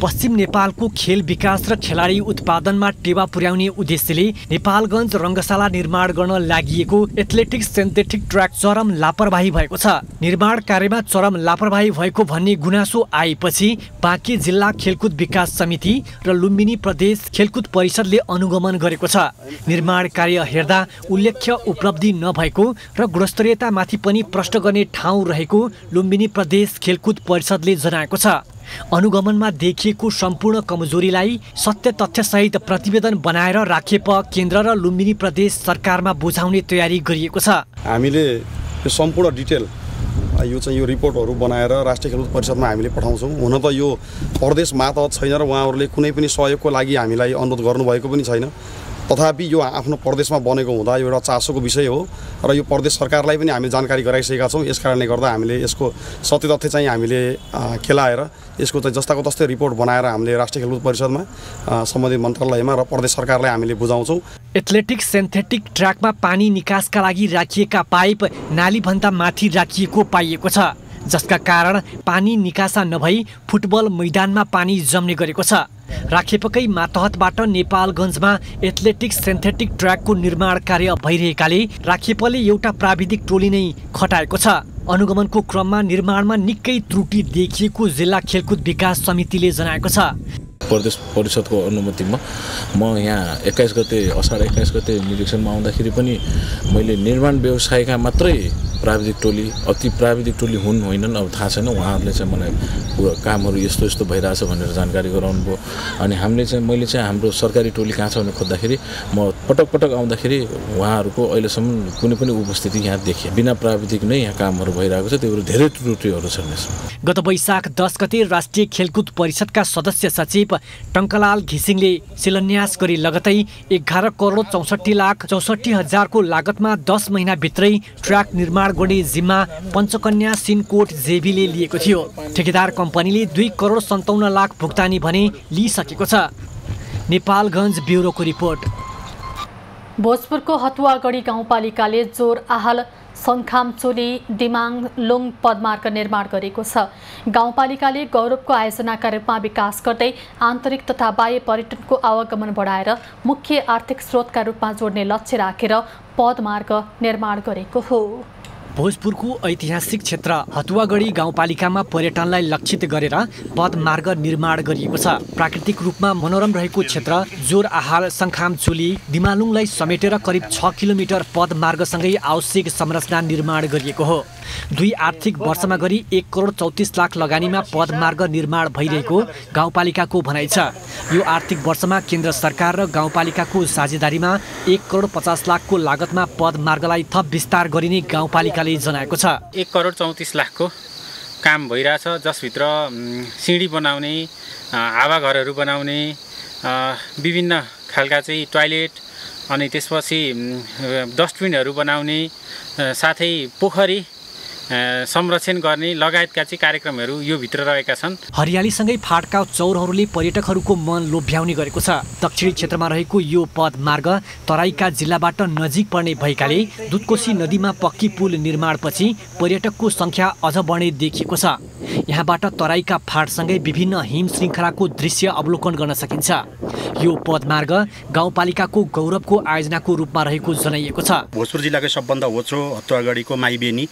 पश्चिम नेपालको खेल विकास र खेलाडी उत्पादनमा टेवा पुर्याउने उद्देश्यले नेपालगञ्ज रङ्गशाला निर्माण गर्न लागि एथलेटिक सिन्थेटिक ट्र्याक चरम लापरवाही भएको छ। निर्माण कार्यमा चरम लापरवाही भएको भन्ने गुनासो आएपछि बाँकी जिल्ला खेलकुद विकास समिति र लुम्बिनी प्रदेश खेलकुद परिषदले अनुगमन गरेको छ। निर्माण कार्य हेर्दा उल्लेख्य उपलब्धि नभएको र गुणस्तरीयतामाथि पनि प्रश्न गर्ने ठाउँ रहेको लुम्बिनी प्रदेश खेलकुद परिषदले जनाएको छ। अनुगमनमा देखिएको सम्पूर्ण कमजोरीलाई सत्य तथ्यसहित प्रतिवेदन बनाएर राखेप केन्द्र र लुम्बिनी प्रदेश सरकारमा बुझाउने तयारी गरिएको छ।
हामीले यो सम्पूर्ण डिटेल यो रिपोर्टहरू बनाएर राष्ट्रिय खेलकुद परिषदमा हामीले पठाउँछौँ। हुन त यो प्रदेश मातहत छैन र उहाँहरूले कुनै पनि सहयोगको लागि हामीलाई अनुरोध गर्नुभएको पनि छैन। तथापि यो आफ्नो प्रदेशमा बनेको हुँदा एउटा चासोको विषय हो र यो प्रदेश सरकारलाई पनि हामीले जानकारी गराइसकेका छौँ। यस कारणले गर्दा हामीले यसको सत्य तथ्य चाहिँ हामीले खेलाएर यसको चाहिँ जस्ताको तस्तै रिपोर्ट बनाएर हामीले राष्ट्रिय खेलकुद परिषदमा सम्बन्धित मन्त्रालयमा र प्रदेश सरकारलाई हामीले बुझाउँछौँ।
एथलेटिक सिन्थेटिक ट्र्याकमा पानी निकासका लागि राखिएका पाइप नालीभन्दा माथि राखिएको पाइएको छ, जसका कारण पानी निकासा नभई फुटबल मैदानमा पानी जम्ने गरेको छ। राखेपकै मातहतबाट नेपालगञ्जमा एथलेटिक सिन्थेटिक ट्र्याकको निर्माण कार्य भइरहेकाले राखेपले एउटा प्राविधिक टोली नै खटाएको छ। अनुगमनको क्रममा निर्माणमा निकै त्रुटि देखिएको जिल्ला खेलकुद विकास समितिले जनाएको छ।
प्रदेश परिषदको अनुमतिमा म यहाँ 21 गते असार 21 गते निरीक्षणमा आउँदाखेरि पनि मैले निर्माण व्यवसायका मात्रै प्राविधिक टोली अति प्राविधिक टोली हुन् होइनन् अब थाहा छैन, उहाँहरूले चाहिँ मलाई कामहरू यस्तो यस्तो भइरहेछ भनेर जानकारी गराउनु भयो। अनि मैले चाहिँ हाम्रो सरकारी टोली कहाँ छ भनेर खोज्दाखेरि म पटक पटक आउँदाखेरि उहाँहरूको अहिलेसम्म कुनै पनि उपस्थिति यहाँ देखिए बिना प्राविधिक नै यहाँ कामहरू भइरहेको छ। त्यही भएर धेरै त्रुटिहरू छन् यसमा।
गत वैशाख 10 गते राष्ट्रिय खेलकुद परिषदका सदस्य सचिव टङ्कलाल घिसिङले शिलान्यास गरी लगतै 11 करोड 64 हजारको लागतमा 10 महिनाभित्रै ट्र्याक निर्माण गर्ने जिम्मा पञ्चकन्या सिनकोट जेबीले लिएको थियो। ठेकेदार कम्पनीले 2 करोड 57 लाख भुक्तानी भने लिइसकेको छ। नेपालगञ्ज ब्युरोको रिपोर्ट।
भोजपुरको हतुवागढी गाउँपालिकाले जोर आहाल सङ्खामचोली दिमाङलुङ पदमार्ग निर्माण गरेको छ। गाउँपालिकाले गौरवको आयोजनाका रूपमा विकास गर्दै आन्तरिक तथा बाह्य पर्यटनको आवागमन बढाएर मुख्य आर्थिक स्रोतका रूपमा जोड्ने लक्ष्य राखेर पदमार्ग निर्माण गरेको हो।
भोजपुरको ऐतिहासिक क्षेत्र हतुवागढी गाउँपालिकामा पर्यटनलाई लक्षित गरेर पदमार्ग निर्माण गरिएको छ। प्राकृतिक रूपमा मनोरम रहेको क्षेत्र जोर आहाल सङ्खामचोली दिमालुङलाई समेटेर करिब 6 किलोमिटर पदमार्गसँगै आवश्यक संरचना निर्माण गरिएको हो। 2 आर्थिक वर्षमा गरी 1 करोड 34 लाख लगानीमा पदमार्ग निर्माण भइरहेको गाउँपालिकाको भनाइ छ। यो आर्थिक वर्षमा केन्द्र सरकार र गाउँपालिकाको साझेदारीमा 1 करोड 50 लाखको लागतमा पदमार्गलाई थप विस्तार गरिने गाउँपालिकाले जनाएको छ।
1 करोड 34 लाखको काम भइरहेछ, जसभित्र सिँढी बनाउने, हावाघरहरू बनाउने, विभिन्न खालका चाहिँ टोयलेट अनि त्यसपछि डस्टबिनहरू बनाउने, साथै पोखरी संरक्षण गर्ने लगायतका चाहिँ कार्यक्रमहरू यो भित्र रहेका छन्।
हरियालीसँगै फाटका चौरहरूले पर्यटकहरूको मन लोभ्याउने गरेको छ। दक्षिणी क्षेत्रमा रहेको यो पदमार्ग तराईका जिल्लाबाट नजिक पर्ने भएकाले दुधकोशी नदीमा पक्की पुल निर्माणपछि पर्यटकको सङ्ख्या अझ बढ्ने देखिएको छ। यहाँबाट तराईका फाटसँगै विभिन्न हिम श्रृङ्खलाको दृश्य अवलोकन गर्न सकिन्छ। यो पदमार्ग गाउँपालिकाको गौरवको आयोजनाको रूपमा रहेको जनाइएको छ।
भोजपुर जिल्लाकै सबभन्दा होचो हतुवागढीको माइबेनी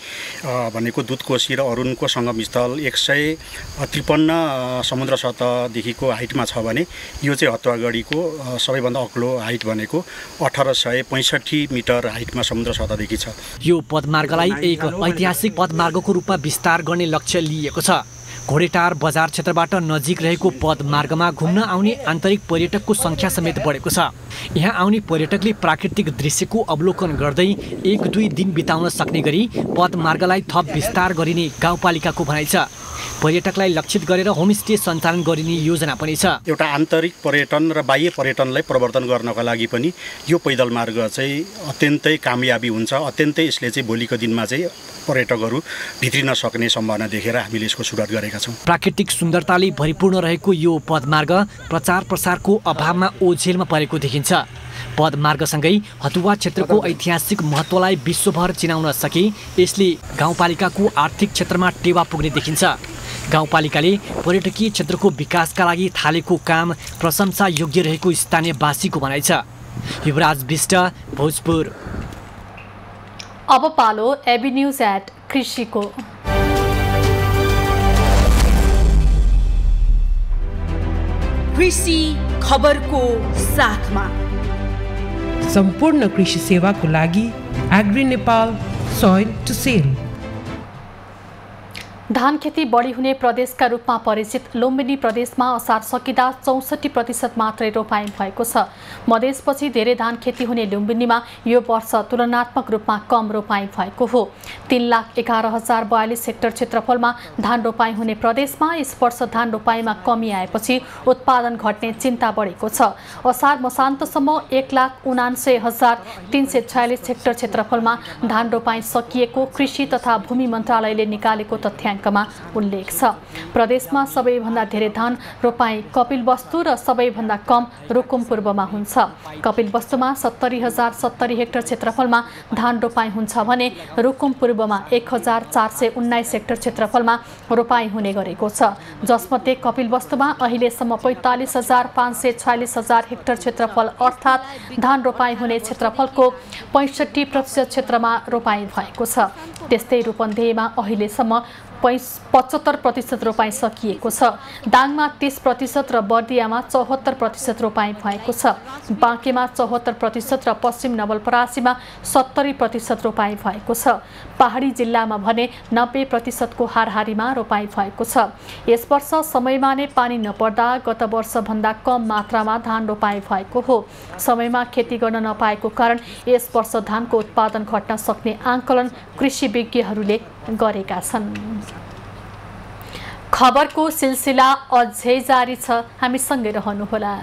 भनेको दुधकोशी र अरुणको सङ्गमस्थल 153 समुद्र सतहदेखिको हाइटमा छ भने यो चाहिँ हतुवागढीको सबैभन्दा अग्लो हाइट भनेको 1865 मिटर हाइटमा समुद्र सतहदेखि छ।
यो पदमार्गलाई एक ऐतिहासिक पदमार्गको रूपमा विस्तार गर्ने लक्ष्य लिएको छ। घोडेटार बजार क्षेत्रबाट नजिक रहेको पदमार्गमा घुम्न आउने आन्तरिक पर्यटकको सङ्ख्या समेत बढेको छ। यहाँ आउने पर्यटकले प्राकृतिक दृश्यको अवलोकन गर्दै 1-2 दिन बिताउन सक्ने गरी पदमार्गलाई थप विस्तार गरिने गाउँपालिकाको भनाइ छ। पर्यटकलाई लक्षित गरेर होमस्टे सञ्चालन गरिने योजना पनि छ।
एउटा आन्तरिक पर्यटन र बाह्य पर्यटनलाई प्रवर्धन गर्नका लागि पनि यो पैदल मार्ग चाहिँ अत्यन्तै कामयाबी हुन्छ। अत्यन्तै यसले चाहिँ भोलिको दिनमा चाहिँ पर्यटकहरू भित्रिन सक्ने सम्भावना देखेर हामीले यसको सुरुवात गरेका छौँ।
प्राकृतिक सुन्दरताले भरिपूर्ण रहेको यो पदमार्ग प्रचार प्रसारको अभावमा ओझेलमा परेको देखिन्छ। पदमार्गसँगै हतुवा क्षेत्रको ऐतिहासिक महत्त्वलाई विश्वभर चिनाउन सके यसले गाउँपालिकाको आर्थिक क्षेत्रमा टेवा पुग्ने देखिन्छ। गाउँपालिकाले पर्यटकीय क्षेत्रको विकासका लागि थालेको काम प्रशंसा योग्य रहेको स्थानीयवासीको भनाइ छ। युवराज विष्ट, भोजपुर।
अब पालो एबी न्यूज एट कृषिको।
कृषि खबरको साथमा सम्पूर्ण कृषि सेवाको लागि agri Nepal soil to sell.
धान खेती बढी हुने प्रदेशका रूपमा परिचित लुम्बिनी प्रदेशमा असार सकिँदा 64% मात्रै रोपाइँ भएको छ। मधेसपछि धेरै धान खेती हुने लुम्बिनीमा यो वर्ष तुलनात्मक रूपमा कम रोपाइँ भएको हो। 3,11,042 हेक्टर क्षेत्रफलमा धान रोपाइँ हुने प्रदेशमा यस वर्ष धान रोपाइँमा कमी आएपछि उत्पादन घट्ने चिन्ता बढेको छ। असार मसान्तसम्म 1,79,346 हेक्टर क्षेत्रफलमा धान रोपाइँ सकिएको कृषि तथा भूमि मन्त्रालयले निकालेको तथ्याङ्कमा उल्लेख छ। प्रदेशमा सबैभन्दा धेरै धान रोपाइँ कपिलवस्तु र सबैभन्दा कम रुकुम पूर्वमा हुन्छ। कपिलवस्तुमा 70,070 हेक्टर क्षेत्रफलमा धान रोपाइँ हुन्छ भने रुकुम पूर्वमा 1,419 हेक्टर क्षेत्रफलमा रोपाइँ हुने गरेको छ। जसमध्ये कपिलवस्तुमा अहिलेसम्म 45,546 हेक्टर क्षेत्रफल अर्थात् धान रोपाइँ हुने क्षेत्रफलको 65% क्षेत्रमा रोपाइँ भएको छ। त्यस्तै रूपन्देहीमा अहिलेसम्म 75% रोपाइँ सकिएको छ। दाङमा 30% र बर्दियामा 74% रोपाइँ भएको छ। बाँकेमा 74% र पश्चिम नवलपरासीमा 70% रोपाइँ भएको छ। पहाडी जिल्लामा भने 90% को हारहारीमा रोपाइँ भएको छ। यस वर्ष समयमा नै पानी नपर्दा गत वर्षभन्दा कम मात्रामा धान रोपाइँ भएको हो। समयमा खेती गर्न नपाएको कारण यस वर्ष धानको उत्पादन घट्न सक्ने आंकलन कृषि विज्ञहरूले गरेका छन्। खबरको सिलसिला अझै जारी छ, हामीसँगै रहनुहोला।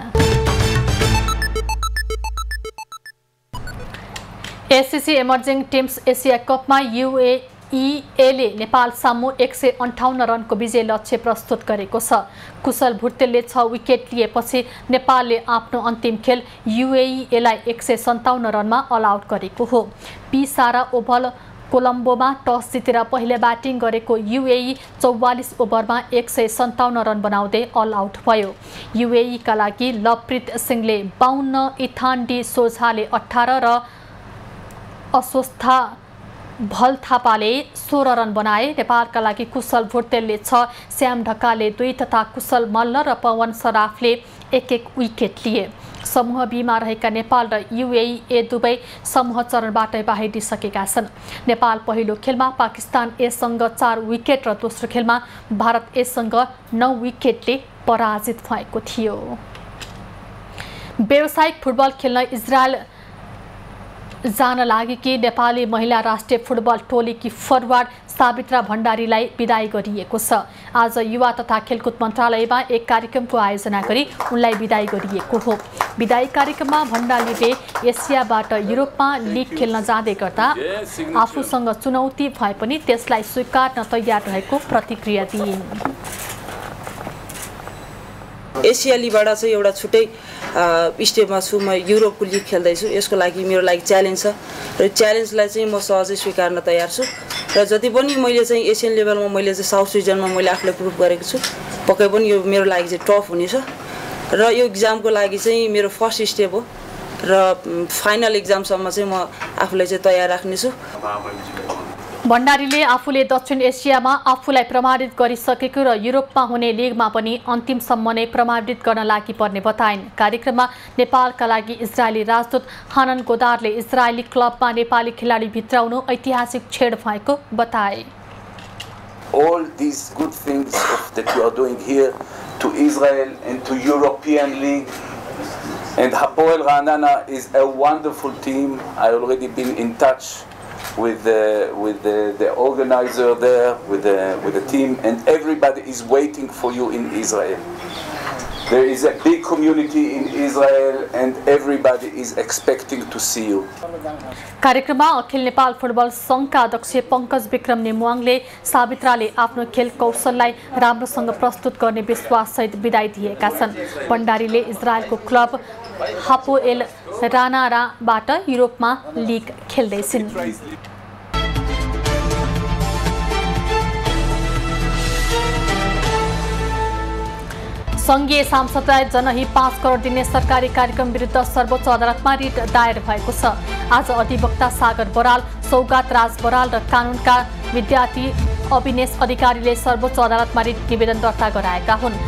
एससीसी इमर्जिङ टिम्स एसिया कपमा UAE नेपाल सामु 158 रनको विजय लक्ष्य प्रस्तुत गरेको छ। कुशल भुर्तेलले 6 विकेट लिएपछि नेपालले आफ्नो अन्तिम खेल UAE लाई 157 रनमा अल आउट गरेको हो। पी सारा ओभल कोलम्बोमा टस जितेर पहिला ब्याटिङ गरेको UAE 44 ओभरमा 157 रन बनाउँदै अल आउट भयो। UAE का लागि लवप्रीत सिंहले 52, इथान डी सोझाले 18 र अस्वस्था भल थापाले 16 रन बनाए। नेपालका लागि कुशल भुर्तेलले 6, श्याम ढकालले 2 तथा कुशल मल्ल र पवन सराफले 1-1 विकेट लिए। समूह बीमा रहेका नेपाल र UAE दुवै समूह चरणबाट बाहिरिसकेका छन्। नेपाल पहिलो खेलमा पाकिस्तान एसँग 4 विकेट र दोस्रो खेलमा भारत एसँग 9 विकेटले पराजित भएको थियो। व्यावसायिक फुटबल खेल्न इजरायल जान लागेकी नेपाली महिला राष्ट्रिय फुटबल टोलीकी फरवार्ड सावित्रा भण्डारीलाई बिदाई गरिएको छ। आज युवा तथा खेलकुद मन्त्रालयमा एक कार्यक्रमको आयोजना गरी उनलाई बिदाई गरिएको हो। बिदाई कार्यक्रममा भण्डारीले एसियाबाट युरोपमा लिग खेल्न जाँदै गर्दा आफूसँग चुनौती भए पनि त्यसलाई स्वीकार्न तयार रहेको प्रतिक्रिया दिइन्।
एसिया लिगबाट चाहिँ एउटा छुट्टै स्टेपमा छु, म युरोपको लिग खेल्दैछु। यसको लागि मेरो लागि च्यालेन्ज छ र च्यालेन्जलाई चाहिँ म सहजै स्वीकार्न तयार छु र जति पनि मैले चाहिँ एसियन लेभलमा मैले चाहिँ साउथ रिजनमा मैले आफूलाई प्रुभ गरेको छु, पक्कै पनि यो मेरो लागि चाहिँ टफ हुनेछ र यो इक्जामको लागि चाहिँ मेरो फर्स्ट स्टेप हो र फाइनल इक्जामसम्म चाहिँ म आफूलाई चाहिँ तयार राख्नेछु।
भण्डारीले आफूले दक्षिण एसियामा आफूलाई प्रमाणित गरिसकेको र युरोपमा हुने लिगमा पनि अन्तिमसम्म नै प्रमाणित गर्न लागि पर्ने बताइन्। कार्यक्रममा नेपालका लागि इजरायली राजदूत हानन गोदारले इजरायली क्लबमा नेपाली खेलाडी भित्राउनु ऐतिहासिक छेड भएको बताए।
all these good things that you are doing here to Israel and to European League. And Hapoel Ra'anana is a wonderful team. I already been in touch with the organizer there, with the team, and everybody is waiting for you in Israel. There is a big community in Israel and everybody is expecting to see you.
कार्यक्रममा अखिल Nepal football संघका अध्यक्ष पंकज विक्रम नेमुवाङले सावित्राले आफ्नो खेल कौशललाई राम्रोसँग प्रस्तुत गर्ने विश्वाससहित बिदाई दिएका छन्। भण्डारीले इजरायलको क्लब हापोएल रानाराबाट युरोपमा लिग खेल्दैछिन्। संघीय सांसदलाई जनहित 5 करोड दिने सरकारी कार्यक्रम विरुद्ध सर्वोच्च अदालतमा रिट दायर भएको छ। आज अधिवक्ता सागर बराल, सौगात राज बराल र कानुनका विद्यार्थी अविनेश अधिकारीले सर्वोच्च अदालतमा रिट निवेदन दर्ता गराएका हुन्।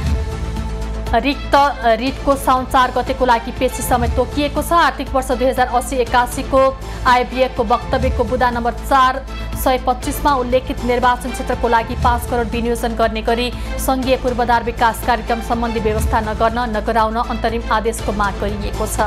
रिटको साउन 4 गतेको लागि पेशी समय तोकिएको छ। आर्थिक वर्ष 2080-81 को आइबिएफको वक्तव्यको बुदा नम्बर 425 मा उल्लेखित निर्वाचन क्षेत्रको लागि 5 करोड विनियोजन गर्ने गरी संघीय पूर्वाधार विकास कार्यक्रम सम्बन्धी व्यवस्था नगराउन अन्तरिम आदेशको माग गरिएको छ।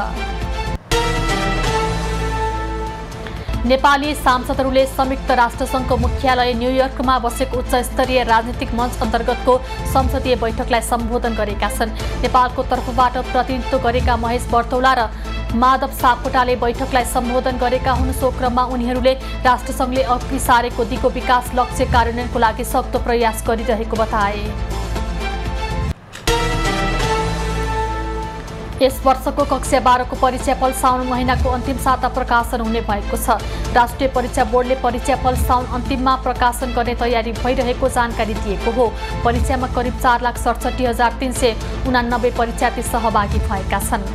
नेपाली सांसदहरूले संयुक्त राष्ट्रसङ्घको मुख्यालय न्युयोर्कमा बसेको उच्च स्तरीय राजनीतिक मञ्च अन्तर्गतको संसदीय बैठकलाई सम्बोधन गरेका छन्। नेपालको तर्फबाट प्रतिनिधित्व गरेका महेश बर्तौला र माधव सापकोटाले बैठकलाई सम्बोधन गरेका हुन्। सो क्रममा उनीहरूले राष्ट्रसङ्घले अघि सारेको दिगो विकास लक्ष्य कार्यान्वयनको लागि सक्दो प्रयास गरिरहेको बताए। यस वर्षको कक्षा 12 को परीक्षाफल साउन महिनाको अन्तिम साता प्रकाशन हुने भएको छ। राष्ट्रिय परीक्षा बोर्डले परीक्षाफल साउन अन्तिममा प्रकाशन गर्ने तयारी भइरहेको जानकारी दिएको हो। परीक्षामा करिब 4,67,389 परीक्षार्थी सहभागी भएका छन्।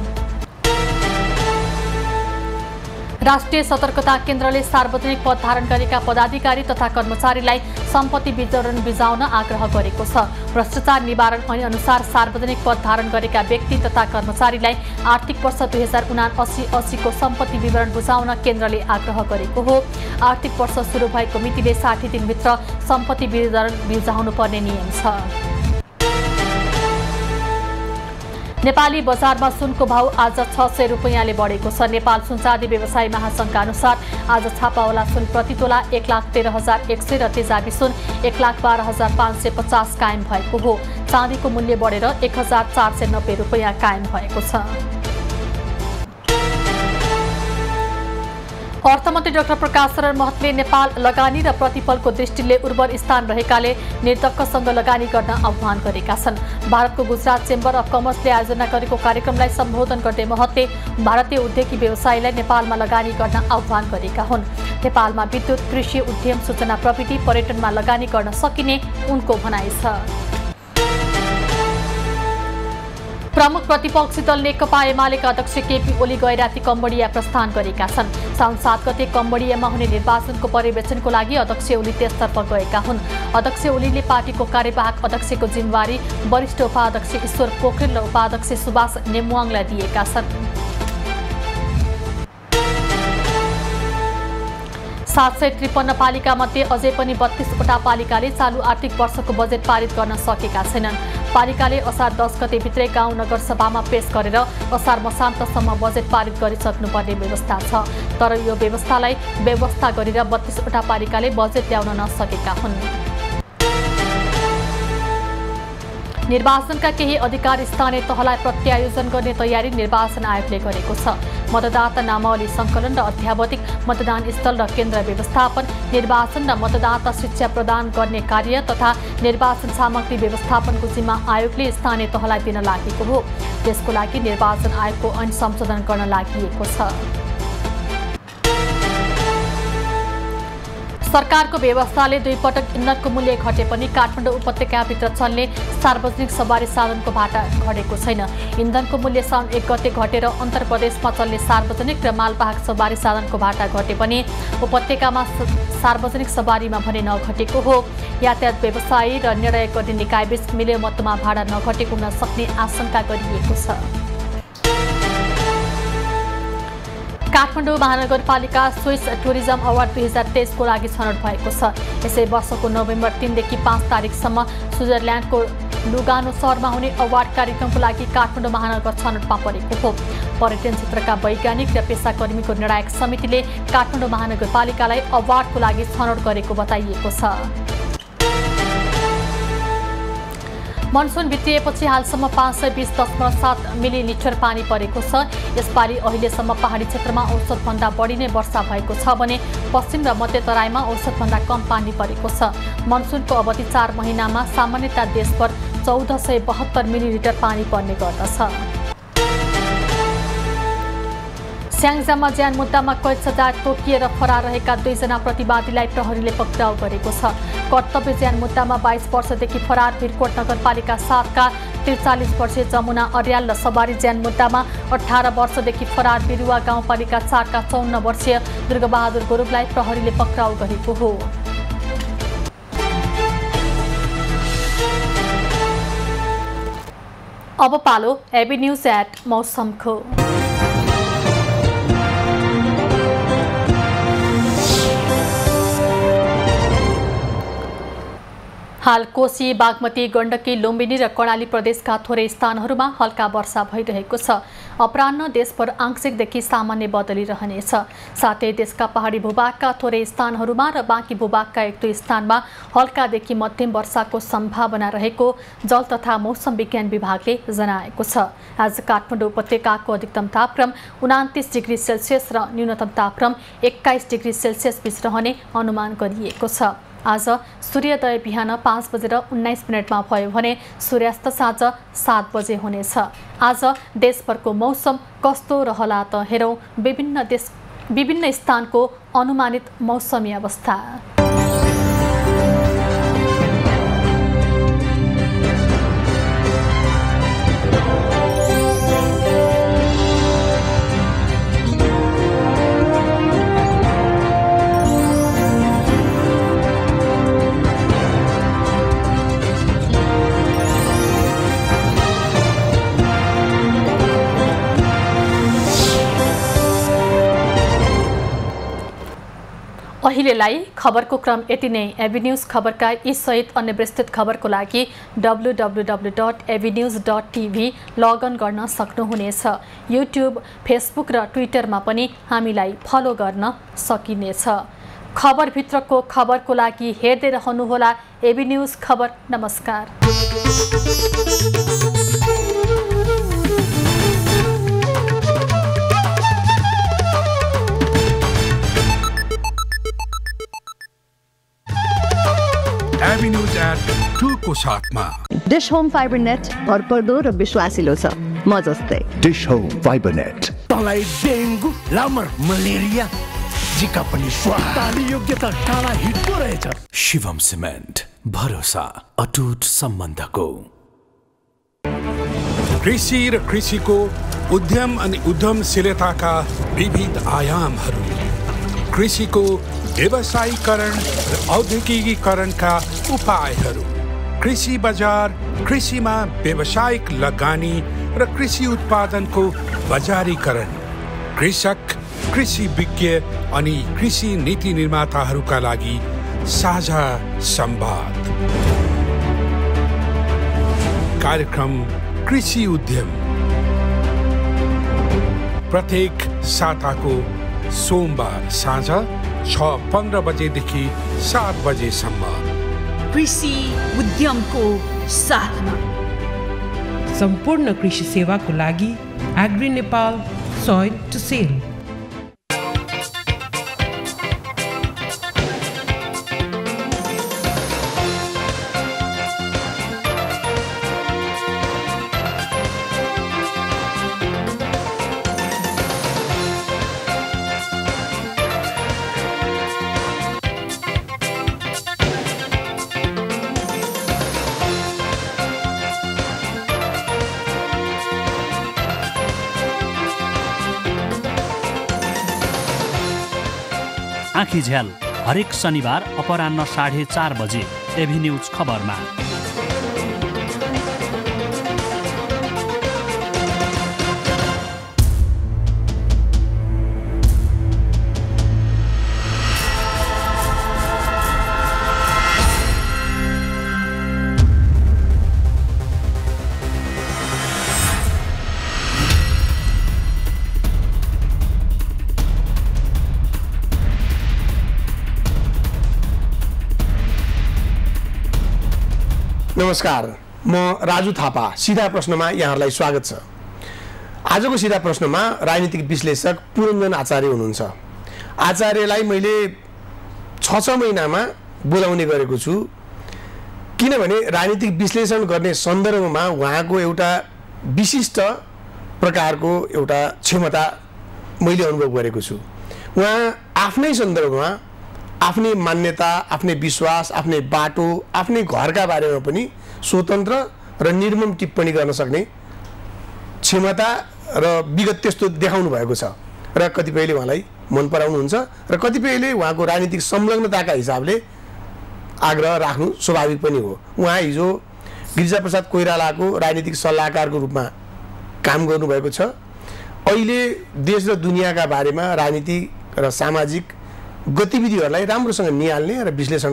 राष्ट्रिय सतर्कता केन्द्रले सार्वजनिक पद धारण गरेका पदाधिकारी तथा कर्मचारीलाई सम्पत्ति वितरण बुझाउन आग्रह गरेको छ। भ्रष्टाचार निवारण ऐन अनुसार सार्वजनिक पद धारण गरेका व्यक्ति तथा कर्मचारीलाई आर्थिक वर्ष 2079-80 को सम्पत्ति विवरण बुझाउन केन्द्रले आग्रह गरेको हो। आर्थिक वर्ष सुरु भएको मितिले 60 दिनभित्र सम्पत्ति विवरण बुझाउनु पर्ने नियम छ। नेपाली बजारमा सुनको भाव आज 600 रुपैयाँले बढेको छ। नेपाल सुनचाँदी व्यवसायी महासङ्घका अनुसार आज छापावाला सुन प्रति तोला 1,13,100 र तेजाबी सुन 1,12,550 कायम भएको हो। चाँदीको मूल्य बढेर 1,490 रुपैयाँ कायम भएको छ। अर्थमन्त्री डाक्टर प्रकाश शरण महतले नेपाल लगानी र प्रतिफलको दृष्टिले उर्वर स्थान रहेकाले निर्धक्कसँग लगानी गर्न आह्वान गरेका छन्। भारतको गुजरात चेम्बर अफ कमर्सले आयोजना गरेको कार्यक्रमलाई सम्बोधन गर्दै महतले भारतीय उद्योगी व्यवसायीलाई नेपालमा लगानी गर्न आह्वान गरेका हुन्। नेपालमा विद्युत, कृषि, उद्यम, सूचना प्रविधि, पर्यटनमा लगानी गर्न सकिने उनको भनाइ छ। प्रमुख प्रतिपक्षी दल नेकपा एमालेका अध्यक्ष केपी ओली गैराती कम्बोडिया प्रस्थान गरेका छन्। साउन 7 गते कम्बोडियामा हुने निर्वाचनको पर्यवेक्षणको लागि अध्यक्ष ओली त्यसतर्फ गएका हुन्। अध्यक्ष ओलीले पार्टीको कार्यवाहक अध्यक्षको जिम्मेवारी वरिष्ठ उपाध्यक्ष ईश्वर पोखरेल र उपाध्यक्ष सुभाष नेमुवाङलाई दिएका छन्। 753 पालिका मध्ये अझै पनि 32 वटा पालिकाले चालू आर्थिक वर्षको बजेट पारित गर्न सकेका छैनन्। पालिकाले असार 10 गते भित्रै गाउँ नगर सभामा पेश गरेर असार मसान्तसम्म बजेट पारित गरिसक्नुपर्ने व्यवस्था छ। तर यो व्यवस्थालाई व्यवस्था गरेर 32 वटा पालिकाले बजेट ल्याउन नसकेका हुन्। निर्वाचनका केही अधिकार स्थानीय तहलाई प्रत्यायोजन गर्ने तयारी निर्वाचन आयोगले गरेको छ। मतदाता नामावली सङ्कलन र अध्यावधिक मतदान स्थल र केन्द्र व्यवस्थापन, निर्वाचन र मतदाता शिक्षा प्रदान गर्ने कार्य तथा निर्वाचन सामग्री व्यवस्थापनको जिम्मा आयोगले स्थानीय तहलाई दिन लागेको हो। त्यसको लागि निर्वाचन आयोगको ऐन संशोधन गर्न लागि छ। सरकारको व्यवस्थाले 2 पटक इन्धनको मूल्य घटे पनि काठमाडौँ उपत्यकाभित्र चल्ने सार्वजनिक सवारी साधनको भाडा घटेको छैन। इन्धनको मूल्य साउन 1 गते घटेर अन्तर प्रदेशमा चल्ने सार्वजनिक र मालवाहक सवारी साधनको भाडा घटे पनि उपत्यकामा सार्वजनिक सवारीमा भने नघटेको हो। यातायात व्यवसायी र निर्णय गर्ने निकायबीच मिलेमतोमा भाडा नघटेको हुन सक्ने आशंका गरिएको छ। काठमाडौँ महानगरपालिका स्विस टुरिज्म अवार्ड 2023 को लागि छनौट भएको छ। यसै वर्षको नोभेम्बर 3 देखि 5 तारिकसम्म स्विजरल्यान्डको लुगानो सहरमा हुने अवार्ड कार्यक्रमको लागि काठमाडौँ महानगर छनौटमा परेको हो। पर्यटन क्षेत्रका वैज्ञानिक र पेसाकर्मीको निर्णायक समितिले काठमाडौँ महानगरपालिकालाई अवार्डको लागि छनौट गरेको बताइएको छ। मनसुन भित्रिएपछि हालसम्म 520.7 मिलिलिटर पानी परेको छ। यसपालि अहिलेसम्म पहाडी क्षेत्रमा औसतभन्दा बढी नै वर्षा भएको छ भने पश्चिम र मध्य तराईमा औसतभन्दा कम पानी परेको छ। मनसुनको अवधि 4 महिनामा सामान्यतया देशभर 1472 मिलिलिटर पानी पर्ने गर्दछ। स्याङ्जामा ज्यान मुद्दामा कैद सजाय तोकिएर फरार रहेका 2 जना प्रतिवादीलाई प्रहरीले पक्राउ गरेको छ। कर्तव्य ज्यान मुद्दामा 22 वर्षदेखि फरार भिरकोट नगरपालिका 7 का 43 वर्षीय जमुना अर्याल र सवारी ज्यान मुद्दामा 18 वर्षदेखि फरार बिरुवा गाउँपालिका 4 का 54 वर्षीय दुर्गाबहादुर गुरुङलाई प्रहरीले पक्राउ गरेको हो। अब पालो एबी न्यूज एट मौसमको। हाल कोशी, बागमती, गण्डकी, लुम्बिनी र कर्णाली प्रदेशका थोरै स्थानहरूमा हल्का वर्षा भइरहेको छ। अपराह्न देशभर आंशिकदेखि सामान्य बदली रहनेछ। साथै देशका पहाडी भूभागका थोरै स्थानहरूमा र बाँकी भूभागका 1-2 स्थानमा हल्कादेखि मध्यम वर्षाको सम्भावना रहेको जल तथा मौसम विज्ञान विभागले जनाएको छ। आज काठमाडौँ उपत्यकाको अधिकतम तापक्रम 29 डिग्री सेल्सियस र न्यूनतम तापक्रम 21 डिग्री सेल्सियस बीच रहने अनुमान गरिएको छ। आज सूर्योदय बिहान 5:19 भयो भने सूर्यास्त साँझ 7 बजे हुनेछ। आज देशभरको मौसम कस्तो रहला त हेरौँ विभिन्न स्थानको अनुमानित मौसमी अवस्था। अहिलेलाई खबरको क्रम यति नै। एबी न्यूज खबरका यी सहित अन्य विस्तृत खबरको लागि www.abnews.tv लगइन गर्न सक्नुहुनेछ। युट्युब, फेसबुक र ट्विटरमा पनि हामीलाई फलो गर्न सकिनेछ। खबरभित्रको खबरको लागि हेर्दै रहनुहोला एबी न्यूज खबर। नमस्कार।
एबी न्यूज एट 2 को साथमा
डिश होम फाइबर नेट भरपर्दो र विश्वासिलो छ। म जस्तै
डिश होम फाइबर नेट। तलाई डेङ्गु, लामर, मलेरिया, जिका पनि स्वास्थ्य योग्यता टाढा हिटको रहेछ। शिवम सिमेन्ट, भरोसा अटुट सम्बन्धको। कृषि र कृषिको उद्यम अनि उद्यमशीलताका विविध आयामहरू, कृषिको व्यवसायीकरण र औद्योगिकीकरणका उपायहरू, कृषि बजार, कृषिमा व्यावसायिक लगानी र कृषि उत्पादनको बजारीकरण, कृषक, कृषि विज्ञ अनि कृषि नीति निर्माताहरूका लागि साझा संवाद कार्यक्रम कृषि उद्यम प्रत्येक साताको सोमबार साँझ 6:15 बजेदेखि 7 बजेसम्म
कृषि उद्यमको साथमा।
सम्पूर्ण कृषि सेवाको लागि agri Nepal soil to sell.
आँखी झ्याल हरेक शनिबार अपराह्न 4:30 बजे एबी न्यूज खबरमा।
नमस्कार, म राजु थापा। सिधा प्रश्नमा यहाँहरूलाई स्वागत छ। आजको सिधा प्रश्नमा राजनीतिक विश्लेषक पुरञ्जन आचार्य हुनुहुन्छ। आचार्यलाई मैले 6 महिनामा बोलाउने गरेको छु, किनभने राजनीतिक विश्लेषण गर्ने सन्दर्भमा उहाँको एउटा विशिष्ट प्रकारको एउटा क्षमता मैले अनुभव गरेको छु। उहाँ आफ्नै सन्दर्भमा आफ्नै मान्यता, आफ्नै विश्वास, आफ्नै बाटो, आफ्नै घरका बारेमा पनि स्वतन्त्र र निर्मम टिप्पणी गर्न सक्ने क्षमता र विगत त्यस्तो देखाउनु भएको छ र कतिपयले उहाँलाई मन पराउनुहुन्छ र कतिपयले उहाँको राजनीतिक संलग्नताका हिसाबले आग्रह राख्नु स्वाभाविक पनि हो। उहाँ हिजो गिरिजाप्रसाद कोइरालाको राजनीतिक सल्लाहकारको रूपमा काम गर्नुभएको छ। अहिले देश र दुनियाँका बारेमा राजनीतिक र सामाजिक गतिविधिहरूलाई राम्रोसँग निहाल्ने र विश्लेषण